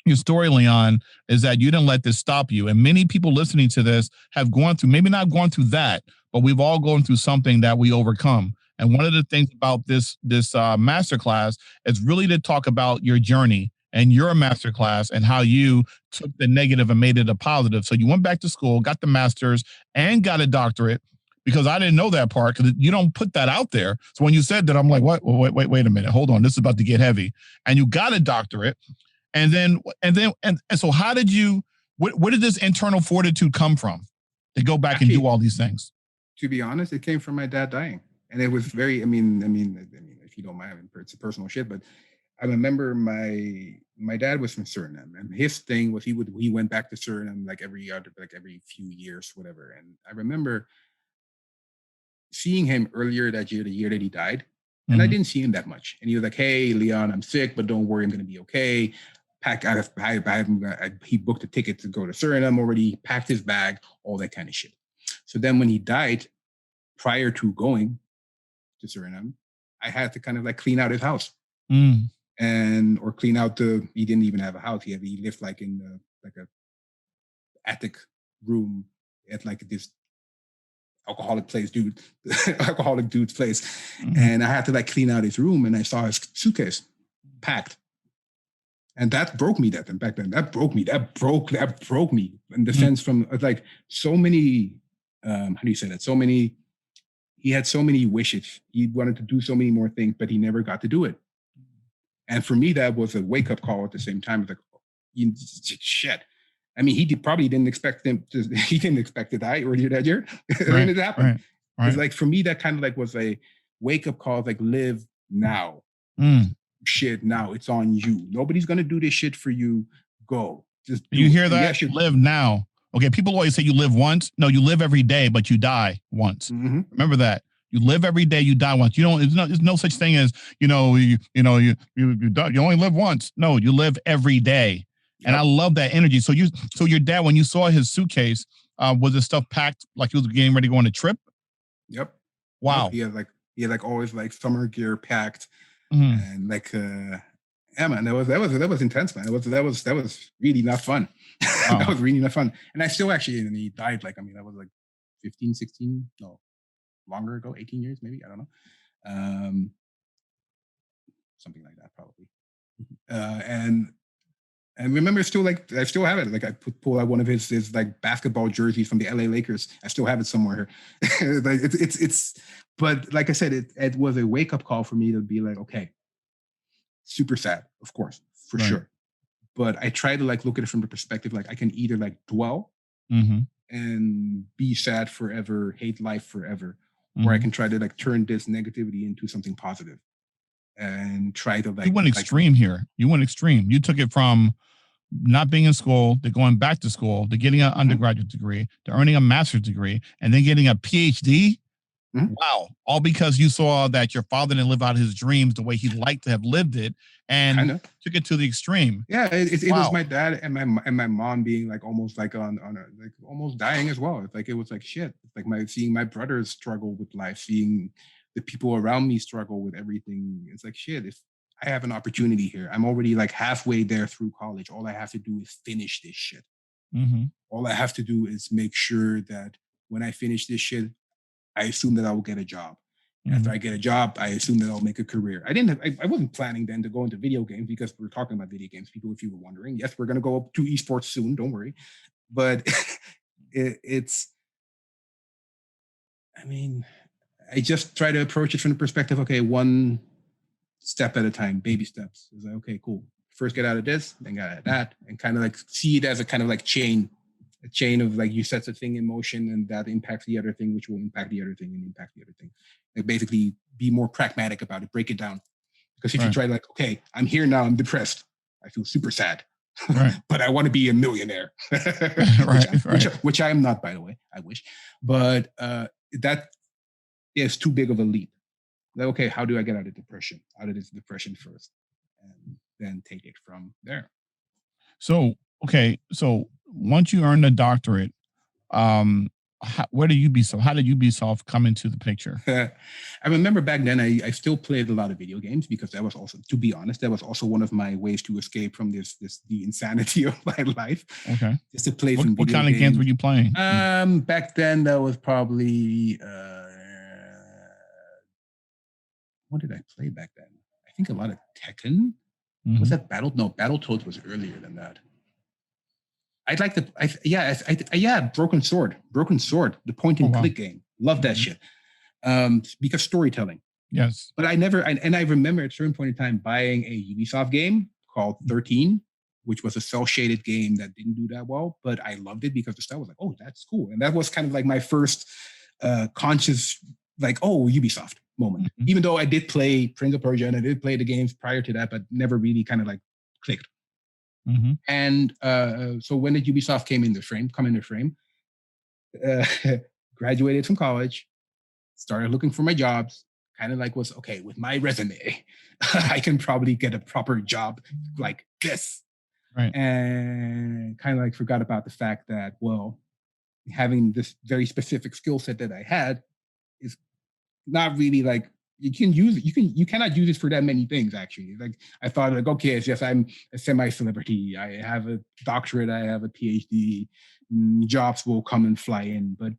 your story, Leon, is that you didn't let this stop you. And many people listening to this have gone through, maybe not gone through that, but we've all gone through something that we overcome. And one of the things about this masterclass is really to talk about your journey and your masterclass and how you took the negative and made it a positive. So you went back to school, got the master's, and got a doctorate, because I didn't know that part, because you don't put that out there. So when you said that, I'm like, what? Wait a minute. Hold on. This is about to get heavy. And you got a doctorate. And so how did you, where did this internal fortitude come from to go back and do all these things? To be honest, it came from my dad dying. And it was very, I mean, if you don't mind, it's a personal shit, but I remember my dad was from Suriname, and his thing was he went back to Suriname like every few years, whatever. And I remember seeing him earlier that year, the year that he died, and I didn't see him that much. And he was like, "Hey, Leon, I'm sick, but don't worry, I'm gonna be okay." He booked a ticket to go to Suriname already, packed his bag, all that kind of shit. So then when he died, prior to going to Suriname, I had to kind of like clean out his house. Or clean out he didn't even have a house. He lived like in a attic room at like this alcoholic dude's place. And I had to like clean out his room, and I saw his suitcase packed. And that broke me back then. That broke me in the sense from like so many, how do you say that? He had so many wishes. He wanted to do so many more things, but he never got to do it. And for me, that was a wake-up call at the same time. It's like, shit. I mean, he probably didn't expect he didn't expect to die earlier that year. And it happened. Right. It's like, for me, that kind of like was a wake-up call, like, live now. Shit, now it's on you. Nobody's going to do this shit for you. Go. Just you hear that? Live now. Okay, people always say you live once. No, you live every day, but you die once. Remember that. You live every day, you die once. You don't. There's no such thing as you only live once. No, you live every day. Yep. And I love that energy. So your dad, when you saw his suitcase, was his stuff packed like he was getting ready to go on a trip? Yep. Wow. Yep. He had always like summer gear packed, and like yeah, man, that was intense, man. That was really not fun. Wow. That was really not fun. And I still actually, and he died like, I mean, that was like 15, 16, no, longer ago, 18 years, maybe, I don't know. Something like that, probably. And remember, still like, I still have it. Like I pull out one of his like basketball jerseys from the LA Lakers. I still have it somewhere. Like but like I said, it was a wake up call for me to be like, okay, super sad, of course, for sure. But I try to like look at it from the perspective, like I can either like dwell and be sad forever, hate life forever, or I can try to like turn this negativity into something positive and try to like. You went extreme here. You went extreme. You took it from not being in school to going back to school to getting an undergraduate degree to earning a master's degree and then getting a PhD. Wow. All because you saw that your father didn't live out his dreams the way he'd like to have lived it and took it to the extreme. Yeah, it was my dad and my mom being like almost like on like almost dying as well. It's like, it was like shit. It's like seeing my brothers struggle with life, seeing the people around me struggle with everything. It's like, shit, if I have an opportunity here, I'm already like halfway there through college. All I have to do is finish this shit. All I have to do is make sure that when I finish this shit, I assume that I will get a job. After I get a job, I assume that I'll make a career. I wasn't planning then to go into video games, because we're talking about video games, people, if you were wondering. Yes, we're going to go up to esports soon. Don't worry. But I mean, I just try to approach it from the perspective, okay, one step at a time, baby steps. It's like, okay, cool. First get out of this, then get out of that, and kind of like see it as a kind of like a chain of like, you set a thing in motion and that impacts the other thing, which will impact the other thing and impact the other thing. Like basically be more pragmatic about it, break it down. Because if you try like, okay, I'm here now, I'm depressed, I feel super sad, but I want to be a millionaire, which I am not, by the way, I wish. But that is too big of a leap. Like, okay, how do I get out of this depression first? And then take it from there. So once you earn a doctorate, how did Ubisoft come into the picture? I remember back then I still played a lot of video games, because that was also, to be honest, that was also one of my ways to escape from the insanity of my life. Okay. Just to play some video games. What kind of games were you playing? Back then that was probably what did I play back then? I think a lot of Tekken. Was that Battle? No, Battletoads was earlier than that. I'd like Broken Sword, the point and click game. Love that shit. Because storytelling. Yes. But I remember at a certain point in time buying a Ubisoft game called 13, which was a cel-shaded game that didn't do that well, but I loved it because the style was like, oh, that's cool. And that was kind of like my first conscious, like, oh, Ubisoft moment. Even though I did play Prince of Persia and I did play the games prior to that, but never really kind of like clicked. And so when did Ubisoft come into frame, graduated from college, started looking for my jobs, kind of like was, okay, with my resume, I can probably get a proper job like this. Right. And kind of like forgot about the fact that, well, having this very specific skill set that I had is not really like, you cannot use this for that many things, actually. Like, I thought, like, okay, it's just I'm a semi-celebrity. I have a doctorate. I have a PhD. Jobs will come and fly in. But,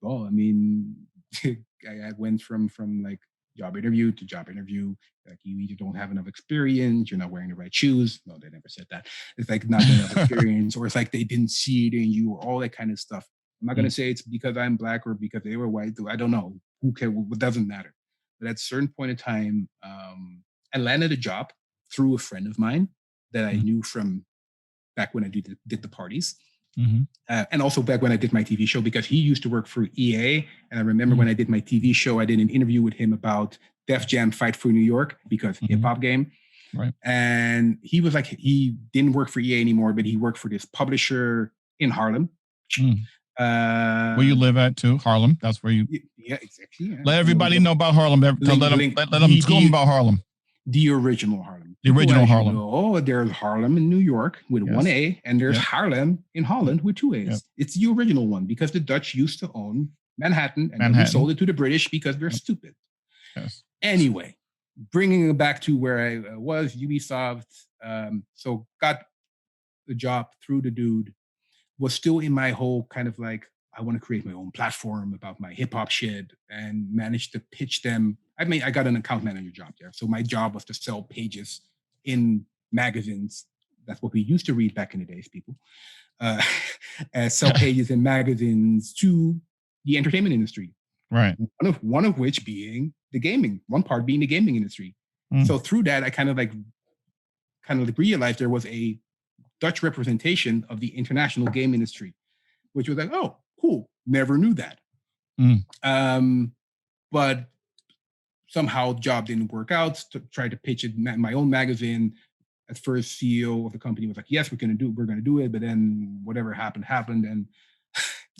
well, I mean, I went from like job interview to job interview. Like, you either don't have enough experience, you're not wearing the right shoes. No, they never said that. It's like not enough experience, or it's like they didn't see it in you, or all that kind of stuff. I'm not going to say it's because I'm Black or because they were white. I don't know. Who cares? It doesn't matter. But at a certain point in time, I landed a job through a friend of mine that I knew from back when I did the parties. And also back when I did my TV show, because he used to work for EA. And I remember when I did my TV show, I did an interview with him about Def Jam Fight for New York, because hip hop game. Right. And he was like, he didn't work for EA anymore, but he worked for this publisher in Harlem. Where you live at too, Harlem. That's where you. Yeah, exactly. Yeah. Let everybody know about Harlem. Let them school about Harlem. The original Harlem. The original Harlem. Oh, there's Harlem in New York with one A, and there's Harlem in Holland with two A's. Yep. It's the original one, because the Dutch used to own Manhattan, and then we sold it to the British because they're stupid. Yes. Anyway, bringing it back to where I was, Ubisoft. So got the job through the dude. Was still in my whole kind of like, I want to create my own platform about my hip hop shit, and managed to pitch them. I got an account manager job there. So my job was to sell pages in magazines. That's what we used to read back in the days, people. Sell pages in magazines to the entertainment industry. Right. One of which being the gaming, one part being the gaming industry. So through that, I kind of realized there was a Dutch representation of the international game industry, which was like, oh, cool. Never knew that. But somehow job didn't work out. Tried to pitch it my own magazine. At first, CEO of the company was like, yes, we're going to do it. But then whatever happened, and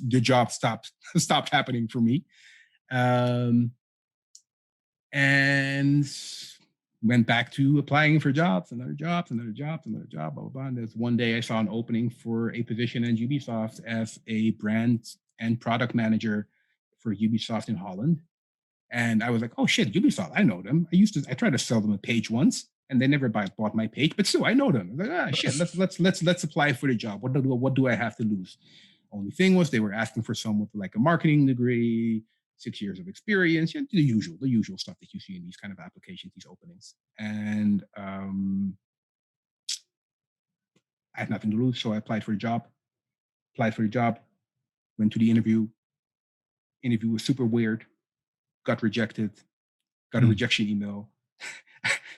the job stopped happening for me. And went back to applying for jobs, another job, blah, blah, blah. And there's one day I saw an opening for a position in Ubisoft as a brand and product manager for Ubisoft in Holland. And I was like, oh shit, Ubisoft, I know them. I tried to sell them a page once, and they never bought my page, but still I know them. I was like, shit, let's apply for the job. What do I have to lose? Only thing was they were asking for someone with like a marketing degree, 6 years of experience, the usual stuff that you see in these kind of applications, these openings. And I had nothing to lose, so I applied for the job. Went to the interview. Interview was super weird. Got rejected. Got a rejection email.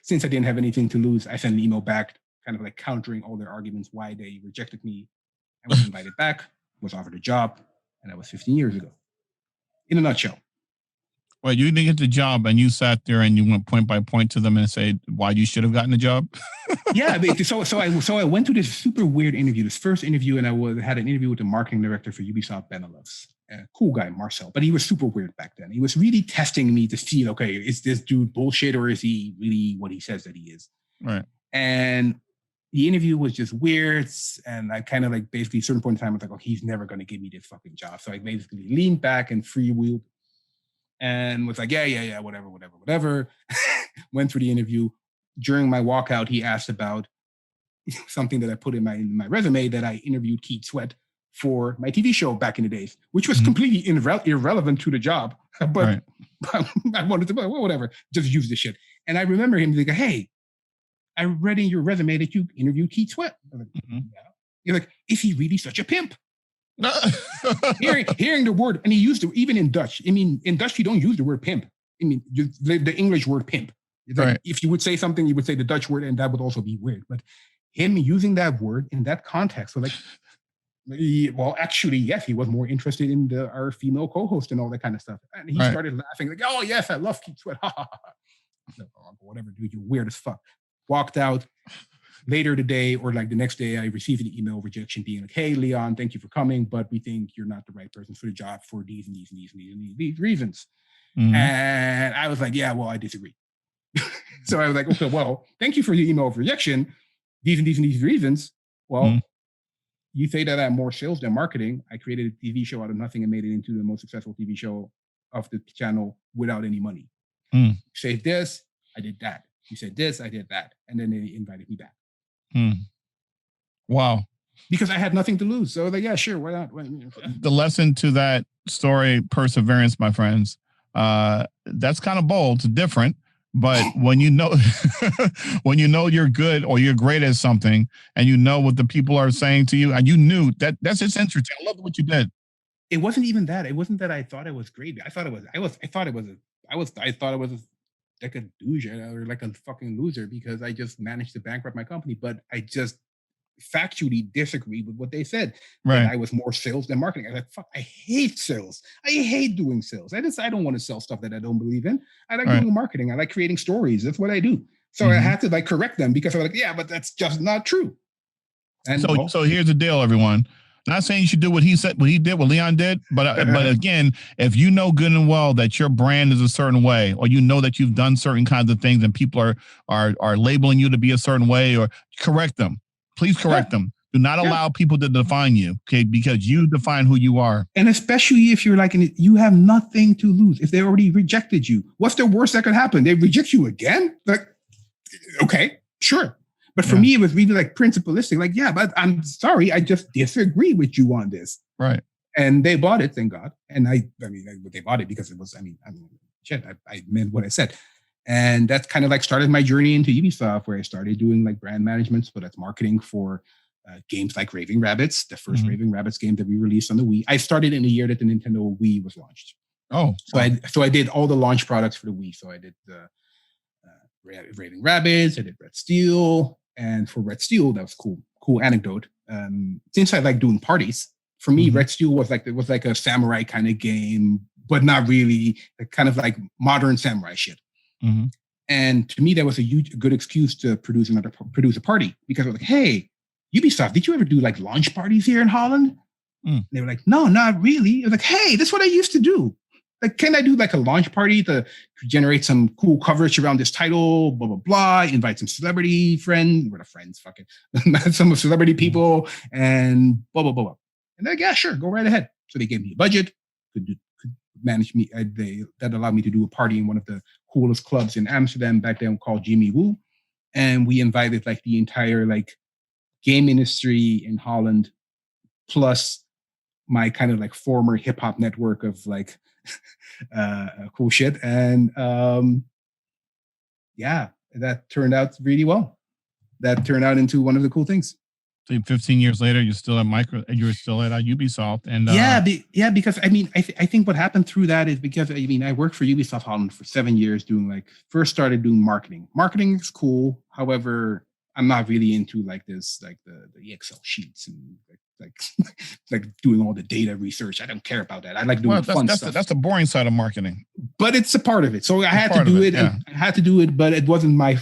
Since I didn't have anything to lose, I sent an email back, kind of like countering all their arguments why they rejected me. I was invited back, was offered a job, and that was 15 years ago. In a nutshell. Well, you didn't get the job, and you sat there and you went point by point to them and said why you should have gotten the job. Yeah, but so I went to this super weird interview, this first interview, and I had an interview with the marketing director for Ubisoft Benelux. Cool guy, Marcel, but he was super weird back then. He was really testing me to see, okay, is this dude bullshit or is he really what he says that he is? Right. And the interview was just weird, and I kind of like basically at a certain point in time I was like, oh, he's never going to give me this fucking job. So I basically leaned back and freewheeled and was like, yeah, whatever. Went through the interview. During my walkout, he asked about something that I put in my resume, that I interviewed Keith Sweat for my TV show back in the days, which was completely irrelevant to the job. But I wanted to, well, whatever, just use this shit. And I remember him like, hey, I read in your resume that you interviewed Keith Sweat. I was like, yeah. You're like, is he really such a pimp? hearing the word, and he used it even in Dutch. I mean, in Dutch, you don't use the word pimp. I mean, the English word pimp. It's like, if you would say something, you would say the Dutch word, and that would also be weird. But him using that word in that context, so like, well, actually, yes, he was more interested in our female co-host and all that kind of stuff. And he started laughing like, oh, yes, I love Keith Sweat. Whatever, dude, you're weird as fuck. Walked out. Later today, or like the next day, I received an email rejection being like, hey, Leon, thank you for coming, but we think you're not the right person for the job for these and these and these and these reasons. And I was like, yeah, well, I disagree. So I was like, okay, well, thank you for the email of rejection. These and these and these reasons. Well, you say that I'm more sales than marketing. I created a TV show out of nothing and made it into the most successful TV show of the channel without any money. You say this, I did that. You said this, I did that. And then they invited me back. Wow. Because I had nothing to lose. So I was like, yeah, sure, why not? The lesson to that story, perseverance, my friends. That's kind of bold. It's different. But when you know when you know you're good or you're great at something and you know what the people are saying to you, and you knew that's just interesting. I love what you did. It wasn't even that. It wasn't that I thought it was great. I thought it was like a douche or like a fucking loser because I just managed to bankrupt my company, but I just factually disagree with what they said. That I was more sales than marketing. I was like, fuck, I hate sales. I hate doing sales. I don't want to sell stuff that I don't believe in. I like doing marketing. I like creating stories. That's what I do. So I had to like correct them because I was like, yeah, but that's just not true. And so here's the deal, everyone. Not saying you should do what he said, what Leon did, but again, if you know good and well that your brand is a certain way, or you know that you've done certain kinds of things, and people are labeling you to be a certain way, or correct them. Please correct them. Do not allow people to define you, okay? Because you define who you are. And especially if you're like, you have nothing to lose. If they already rejected you, what's the worst that could happen? They reject you again? Like, okay, sure. But for me, it was really like principalistic. Like, yeah, but I'm sorry, I just disagree with you on this. Right. And they bought it, thank God. And I mean, they bought it because it was, I meant what I said. And that's kind of like started my journey into Ubisoft, where I started doing like brand management. So that's marketing for games like Raving Rabbids, the first Raving Rabbids game that we released on the Wii. I started in the year that the Nintendo Wii was launched. Oh, so I did all the launch products for the Wii. So I did the Raving Rabbids, I did Red Steel. And for Red Steel, that was cool anecdote. Since I like doing parties, for me, Red Steel was like a samurai kind of game, but not really, kind of like modern samurai shit. And to me, that was a good excuse to produce a party, because I was like, hey, Ubisoft, did you ever do like launch parties here in Holland? They were like, no, not really. I was like, hey, that's what I used to do. Like, can I do like a launch party to generate some cool coverage around this title, blah, blah, blah, invite some celebrity friends, what are friends, fucking, some celebrity people, and blah, blah, blah, blah. And they're like, yeah, sure, go right ahead. So they gave me a budget, could manage me. That allowed me to do a party in one of the coolest clubs in Amsterdam back then called Jimmy Woo. And we invited like the entire like game industry in Holland, plus my kind of like former hip hop network of like cool shit. And that turned out really well. That turned out into one of the cool things. So 15 years later, you're still at Ubisoft, and because I mean, I think what happened through that is because I worked for Ubisoft Holland for 7 years, first started doing marketing. Marketing is cool, however, I'm not really into like this, like the Excel sheets and like doing all the data research. I don't care about that. I like doing fun stuff. That's the boring side of marketing. But it's a part of it. So I had to do it. Yeah. I had to do it, but it wasn't I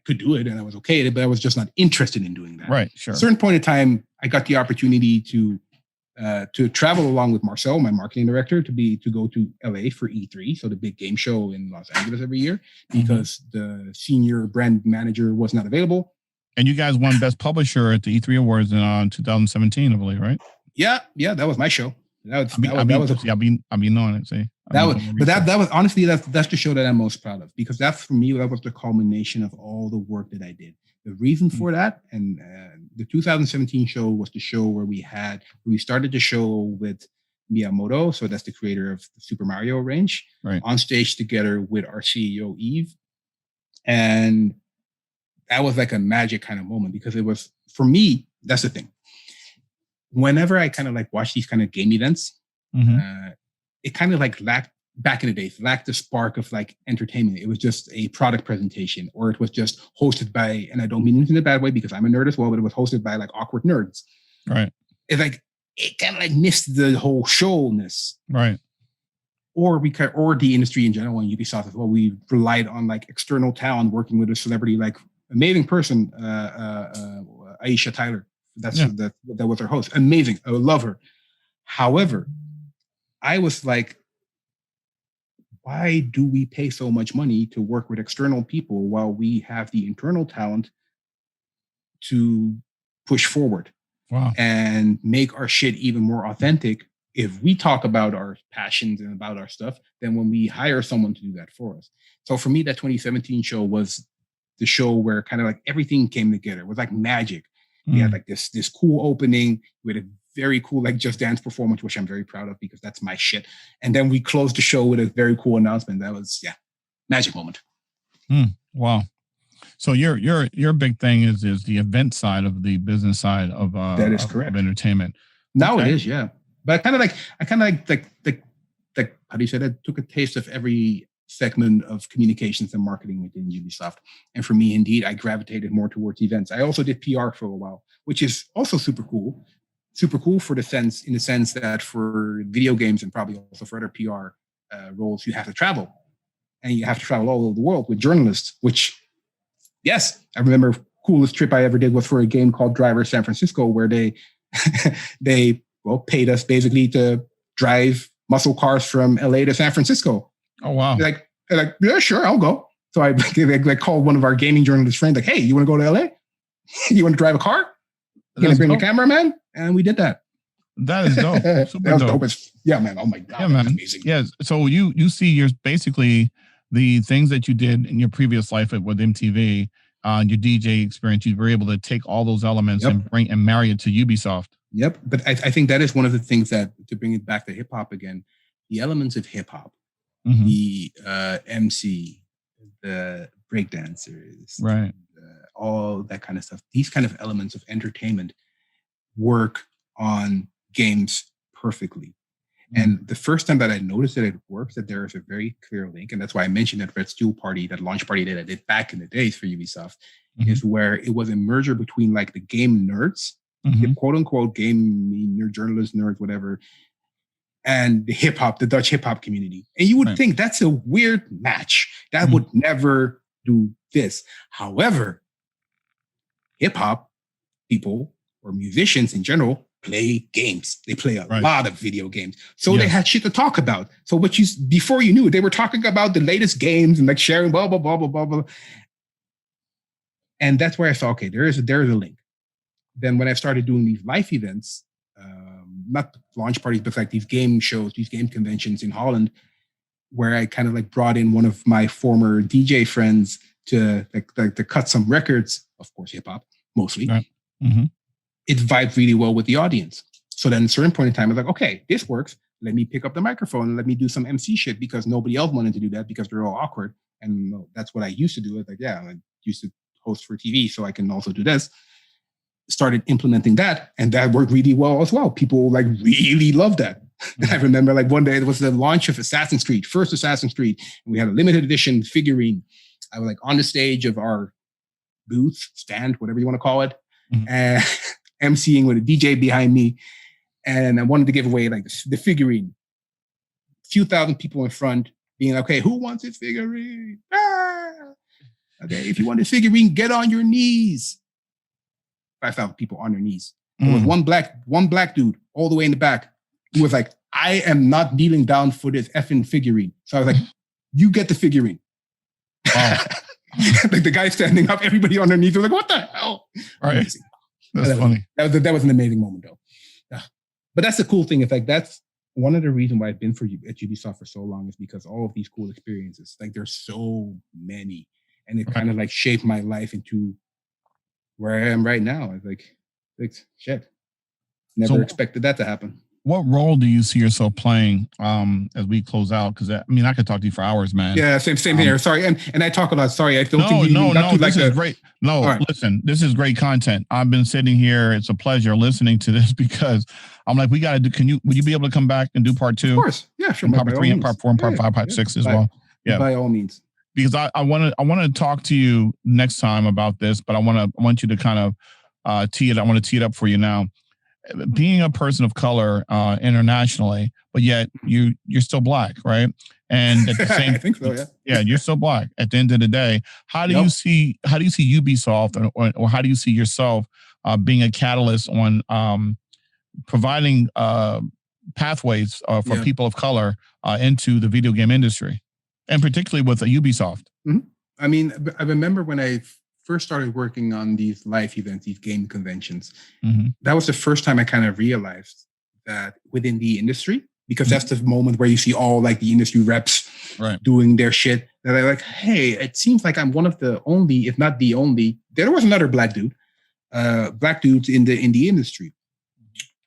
could do it and I was okay at it, but I was just not interested in doing that. Right, sure. At a certain point in time, I got the opportunity to travel along with Marcel, my marketing director, to go to LA for E3, so the big game show in Los Angeles every year, because the senior brand manager was not available. And you guys won Best Publisher at the E3 Awards in 2017, I believe, right? Yeah, that was my show. I've been knowing it. See, that was honestly that's the show that I'm most proud of, because that's, for me, that was the culmination of all the work that I did. The reason for that, and the 2017 show was the show where we started the show with Miyamoto, so that's the creator of the Super Mario range, right, on stage together with our CEO Eve, and that was like a magic kind of moment, because it was, for me, that's the thing. Whenever I kind of like watch these kind of game events, it kind of like lacked, back in the days, lacked the spark of like entertainment. It was just a product presentation, or it was just hosted by, and I don't mean it in a bad way because I'm a nerd as well, but it was hosted by like awkward nerds. Right. It's like, it kind of like missed the whole showness. Right. Or the industry in general, and Ubisoft as well, we relied on like external talent working with a celebrity, like amazing person, Aisha Tyler. That was her host. Amazing. I love her. However, I was like, why do we pay so much money to work with external people while we have the internal talent to push forward and make our shit even more authentic? If we talk about our passions and about our stuff, then when we hire someone to do that for us. So for me, that 2017 show was the show where kind of like everything came together. It was like magic. We had like this cool opening with a very cool like Just Dance performance, which I'm very proud of because that's my shit. And then we closed the show with a very cool announcement. That was magic moment. Wow. So your big thing is the event side of the business side of that is correct. Of entertainment. Now it is, yeah. But I kind of like how do you say that? Took a taste of every segment of communications and marketing within Ubisoft. And for me, indeed, I gravitated more towards events. I also did PR for a while, which is also super cool. Super cool in the sense that for video games and probably also for other PR roles, you have to travel. And you have to travel all over the world with journalists, which, yes, I remember coolest trip I ever did was for a game called Driver San Francisco, where they paid us basically to drive muscle cars from LA to San Francisco. Oh, wow. Like, yeah, sure, I'll go. So I called one of our gaming journalist friends, like, hey, you want to go to LA? You want to drive a car? You want to bring a cameraman? And we did that. That is dope. Super dope. Yeah, man. Oh my God. Yeah, man. Amazing. Yeah. So you see your basically the things that you did in your previous life with MTV, your DJ experience, you were able to take all those elements and marry it to Ubisoft. Yep. But I think that is one of the things that, to bring it back to hip hop again, the elements of hip hop, the MC, the breakdancers, right, all that kind of stuff. These kind of elements of entertainment work on games perfectly. And the first time that I noticed that it works, that there is a very clear link, and that's why I mentioned that Red Steel party, that launch party that I did back in the days for Ubisoft, is where it was a merger between like the game nerds, the quote unquote game nerd, journalists, nerds, whatever, and the hip hop, the Dutch hip hop community. And you would think that's a weird match. That would never do this. However, hip hop people or musicians in general play games. They play a lot of video games. So they had shit to talk about. So before you knew it, they were talking about the latest games and like sharing blah, blah, blah, blah, blah, blah. And that's where I thought, okay, there is a link. Then when I started doing these live events, not launch parties, but like these game shows, these game conventions in Holland, where I kind of like brought in one of my former DJ friends to to cut some records, of course, hip hop mostly. Right. It vibed really well with the audience. So then at a certain point in time, I was like, okay, this works. Let me pick up the microphone and let me do some MC shit, because nobody else wanted to do that because they're all awkward. And that's what I used to do. It's like, I used to host for TV, so I can also do this. Started implementing that, and that worked really well as well. People like really loved that. I remember like one day it was the launch of Assassin's Creed, first Assassin's Creed, and we had a limited edition figurine. I was like on the stage of our booth, stand, whatever you want to call it, and MCing with a DJ behind me. And I wanted to give away like the figurine. A few thousand people in front being like, okay, who wants this figurine? Ah! Okay, if you want this figurine, get on your knees. 5,000 people on their knees. There was one black dude all the way in the back who was like, I am not kneeling down for this effing figurine. So I was like, you get the figurine. Wow. Like the guy standing up, everybody on their knees. They're like, what the hell? Right. Amazing. That's funny. That was an amazing moment though. But that's the cool thing. In fact, that's one of the reasons why I've been at Ubisoft for so long, is because all of these cool experiences, like there's so many, and it kind of like shaped my life into where I am right now. I was like shit. Never expected that to happen. what role do you see yourself playing as we close out? Because I mean, I could talk to you for hours, man. Yeah, same here. Sorry, and I talk a lot. Sorry, I don't think we no. got to This is great. No, right. Listen, this is great content. I've been sitting here. It's a pleasure listening to this because I'm like, we got to do. Would you be able to come back and do part 2? Of course, yeah, sure. And part 3 and part 4 and part 5, part 6 as well. Yeah, by all means. Because I want to talk to you next time about this, but I want you to kind of tee it. I want to tee it up for you now. Being a person of color internationally, but yet you're still Black, right? And at the same, I think so, yeah. Yeah, you're still Black. At the end of the day, how do you see Ubisoft, or how do you see yourself being a catalyst on providing pathways for people of color into the video game industry, and particularly with Ubisoft? Mm-hmm. I mean, I remember when I first started working on these live events, these game conventions, that was the first time I kind of realized that within the industry, because that's the moment where you see all like the industry reps doing their shit, that I like, hey, it seems like I'm one of the only, if not the only, there was another black dudes in the industry.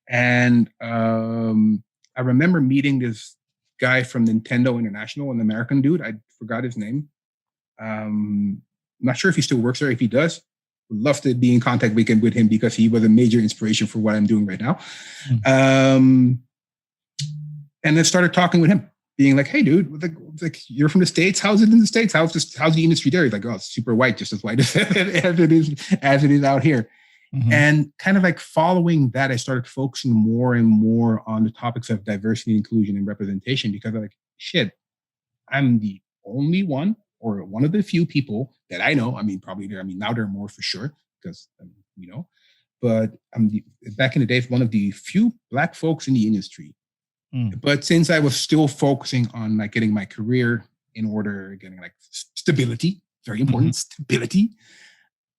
And I remember meeting this guy from Nintendo International, an American dude. I forgot his name. I'm not sure if he still works there. If he does, would love to be in contact with him because he was a major inspiration for what I'm doing right now. And then started talking with him, being like, "Hey, dude, like you're from the States. How's it in the States? How's the industry there?" He's like, "Oh, it's super white, just as white as it is out here." And kind of like following that, I started focusing more and more on the topics of diversity, inclusion, and representation, because I'm like, shit, I'm the only one, or one of the few people that I know. I mean, now there are more for sure, because but back in the day, one of the few Black folks in the industry. But since I was still focusing on like getting my career in order, getting like stability, very important, stability,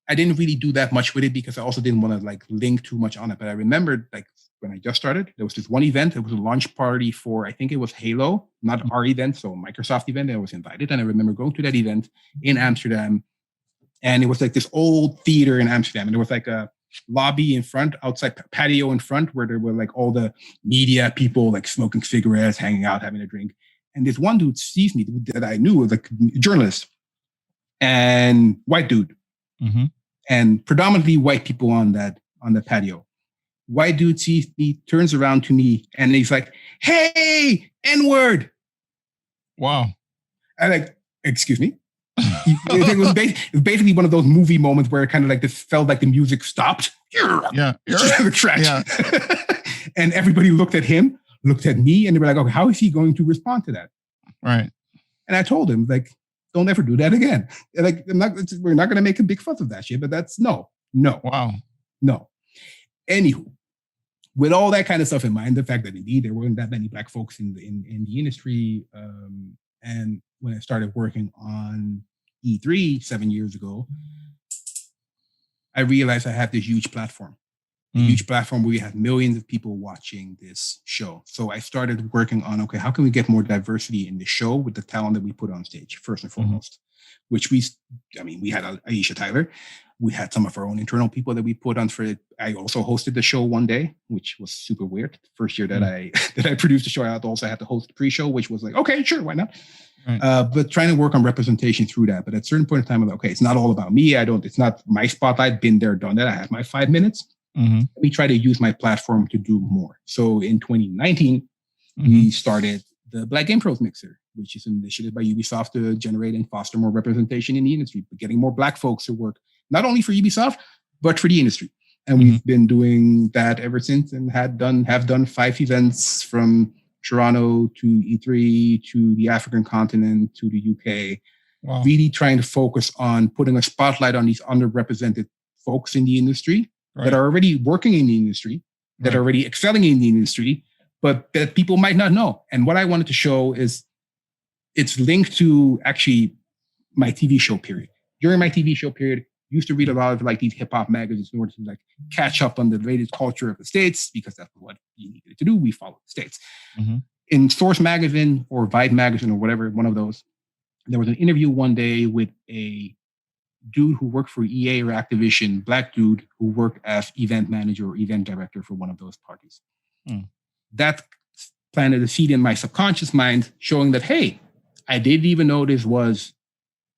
I didn't really do that much with it because I also didn't want to like link too much on it. But I remembered like when I just started, there was this one event. It was a launch party for, I think it was Halo, not our event, so Microsoft event. I was invited, and I remember going to that event in Amsterdam, and it was like this old theater in Amsterdam, and there was like a lobby in front, outside patio in front, where there were like all the media people like smoking cigarettes, hanging out, having a drink. And this one dude sees me that I knew was like a journalist and white dude, and predominantly white people on the patio. White dude sees me, turns around to me, and he's like, "Hey, N-word." Wow. I like, excuse me. It was basically one of those movie moments where it kind of like this felt like the music stopped. Yeah. And everybody looked at him, looked at me, and they were like, "Okay, how is he going to respond to that?" Right. And I told him, like, don't ever do that again. Like, we're not going to make a big fuss of that shit, but that's no. Wow. No. Anywho, with all that kind of stuff in mind, the fact that indeed there weren't that many Black folks in the industry, and when I started working on E3 7 years ago, I realized I had this huge platform. A huge platform where we had millions of people watching this show. So I started working on, okay, how can we get more diversity in the show with the talent that we put on stage, first and foremost, which we had Aisha Tyler. We had some of our own internal people that we put on for it. I also hosted the show one day, which was super weird. The first year that I produced the show, I also had to host the pre-show, which was like, okay, sure, why not? Right. But trying to work on representation through that. But at a certain point in time, I'm like, okay, it's not all about me. It's not my spotlight, been there, done that. I have my 5 minutes. Let me try to use my platform to do more. So in 2019, we started the Black Game Pros Mixer, which is an initiative by Ubisoft to generate and foster more representation in the industry, but getting more Black folks to work, not only for Ubisoft, but for the industry. And we've been doing that ever since, and have done 5 events from Toronto to E3 to the African continent to the UK. Wow. Really trying to focus on putting a spotlight on these underrepresented folks in the industry. Right. That are already working in the industry, that are already excelling in the industry, but that people might not know. And what I wanted to show is it's linked to actually my TV show period. During my TV show period, I used to read a lot of like these hip hop magazines in order to like catch up on the latest culture of the States, because that's what you needed to do. We follow the States. In Source Magazine or Vibe Magazine or whatever, one of those, there was an interview one day with a dude who worked for EA or Activision, Black dude who worked as event manager or event director for one of those parties. that planted a seed in my subconscious mind, showing that, hey, I didn't even know this was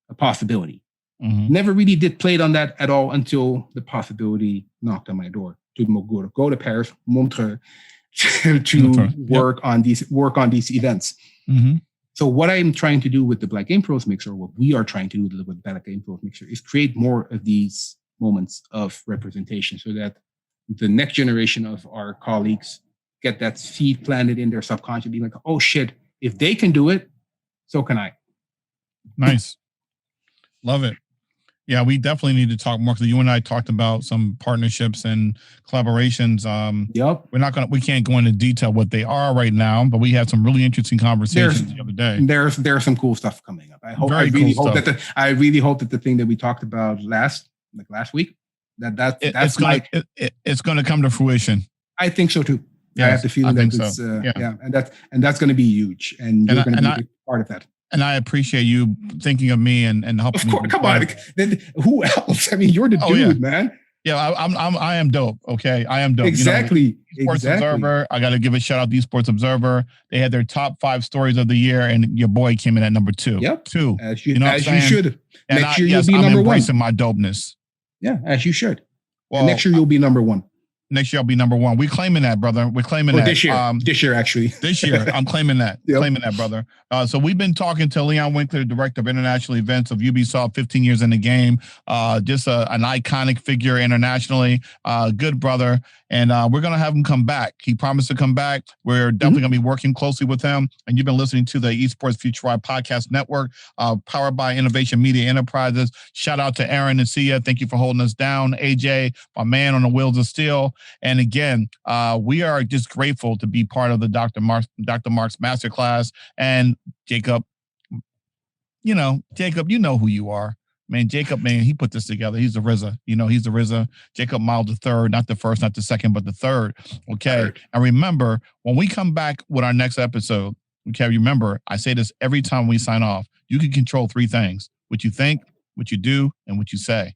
a possibility. Never really did play on that at all until the possibility knocked on my door to go to Paris, Montreux, to work on these events. So what I'm trying to do with the Black Game Pros Mixer, what we are trying to do with the Black Game Pros Mixer, is create more of these moments of representation so that the next generation of our colleagues get that seed planted in their subconscious, being like, oh shit, if they can do it, so can I. Nice. Love it. Yeah, we definitely need to talk more, because you and I talked about some partnerships and collaborations. We can't go into detail what they are right now, but we had some really interesting conversations the other day. There's some cool stuff coming up. I really hope that the thing that we talked about last week, it's going to come to fruition. I think so too. Yes, I have the feeling that it's and that's going to be huge, and you're going to be a big part of that. And I appreciate you thinking of me and helping me. Of course, come on. Then who else? I mean, you're the dude, man. Yeah, I am dope. Okay, I am dope. Exactly. Esports Observer. I got to give a shout out to Esports Observer. They had their top 5 stories of the year, and your boy came in at number 2. Yep, 2. As you should. And next year you'll be number 1. I'm embracing my dopeness. Yeah, as you should. Well, and next year you'll be number 1. Next year I'll be number 1. We're claiming that, brother. We're claiming that. This year, actually. This year, I'm claiming that. Claiming that, brother. So we've been talking to Leon Winkler, Director of International Events of Ubisoft, 15 years in the game. Just an iconic figure internationally. Good brother. And we're going to have him come back. He promised to come back. We're definitely going to be working closely with him. And you've been listening to the Esports Future Ride Podcast Network, powered by Innovation Media Enterprises. Shout out to Aaron and Sia. Thank you for holding us down. AJ, my man on the wheels of steel. And again, we are just grateful to be part of the Dr. Marc's Masterclass. And Jacob, you know who you are. Man, Jacob, he put this together. He's the RZA. He's the RZA. Jacob Miles the third, not the first, not the second, but the third. Okay. Third. And remember, when we come back with our next episode, okay, remember, I say this every time we sign off. You can control 3 things: what you think, what you do, and what you say.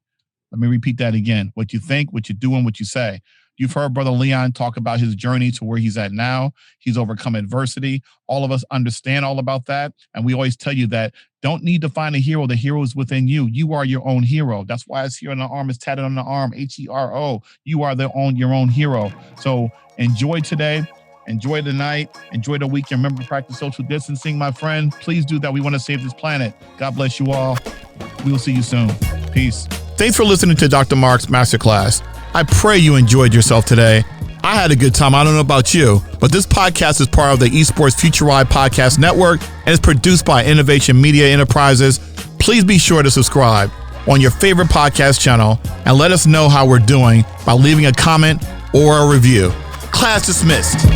Let me repeat that again. What you think, what you do, and what you say. You've heard Brother Leon talk about his journey to where he's at now. He's overcome adversity. All of us understand all about that. And we always tell you that don't need to find a hero. The hero is within you. You are your own hero. That's why it's here on the arm. It's tatted on the arm. HERO. You are your own hero. So enjoy today. Enjoy the night. Enjoy the weekend. Remember, practice social distancing, my friend. Please do that. We want to save this planet. God bless you all. We will see you soon. Peace. Thanks for listening to Dr. Marc's Masterclass. I pray you enjoyed yourself today. I had a good time. I don't know about you, but this podcast is part of the Esports Future Ride Podcast Network and is produced by Innovation Media Enterprises. Please be sure to subscribe on your favorite podcast channel and let us know how we're doing by leaving a comment or a review. Class dismissed.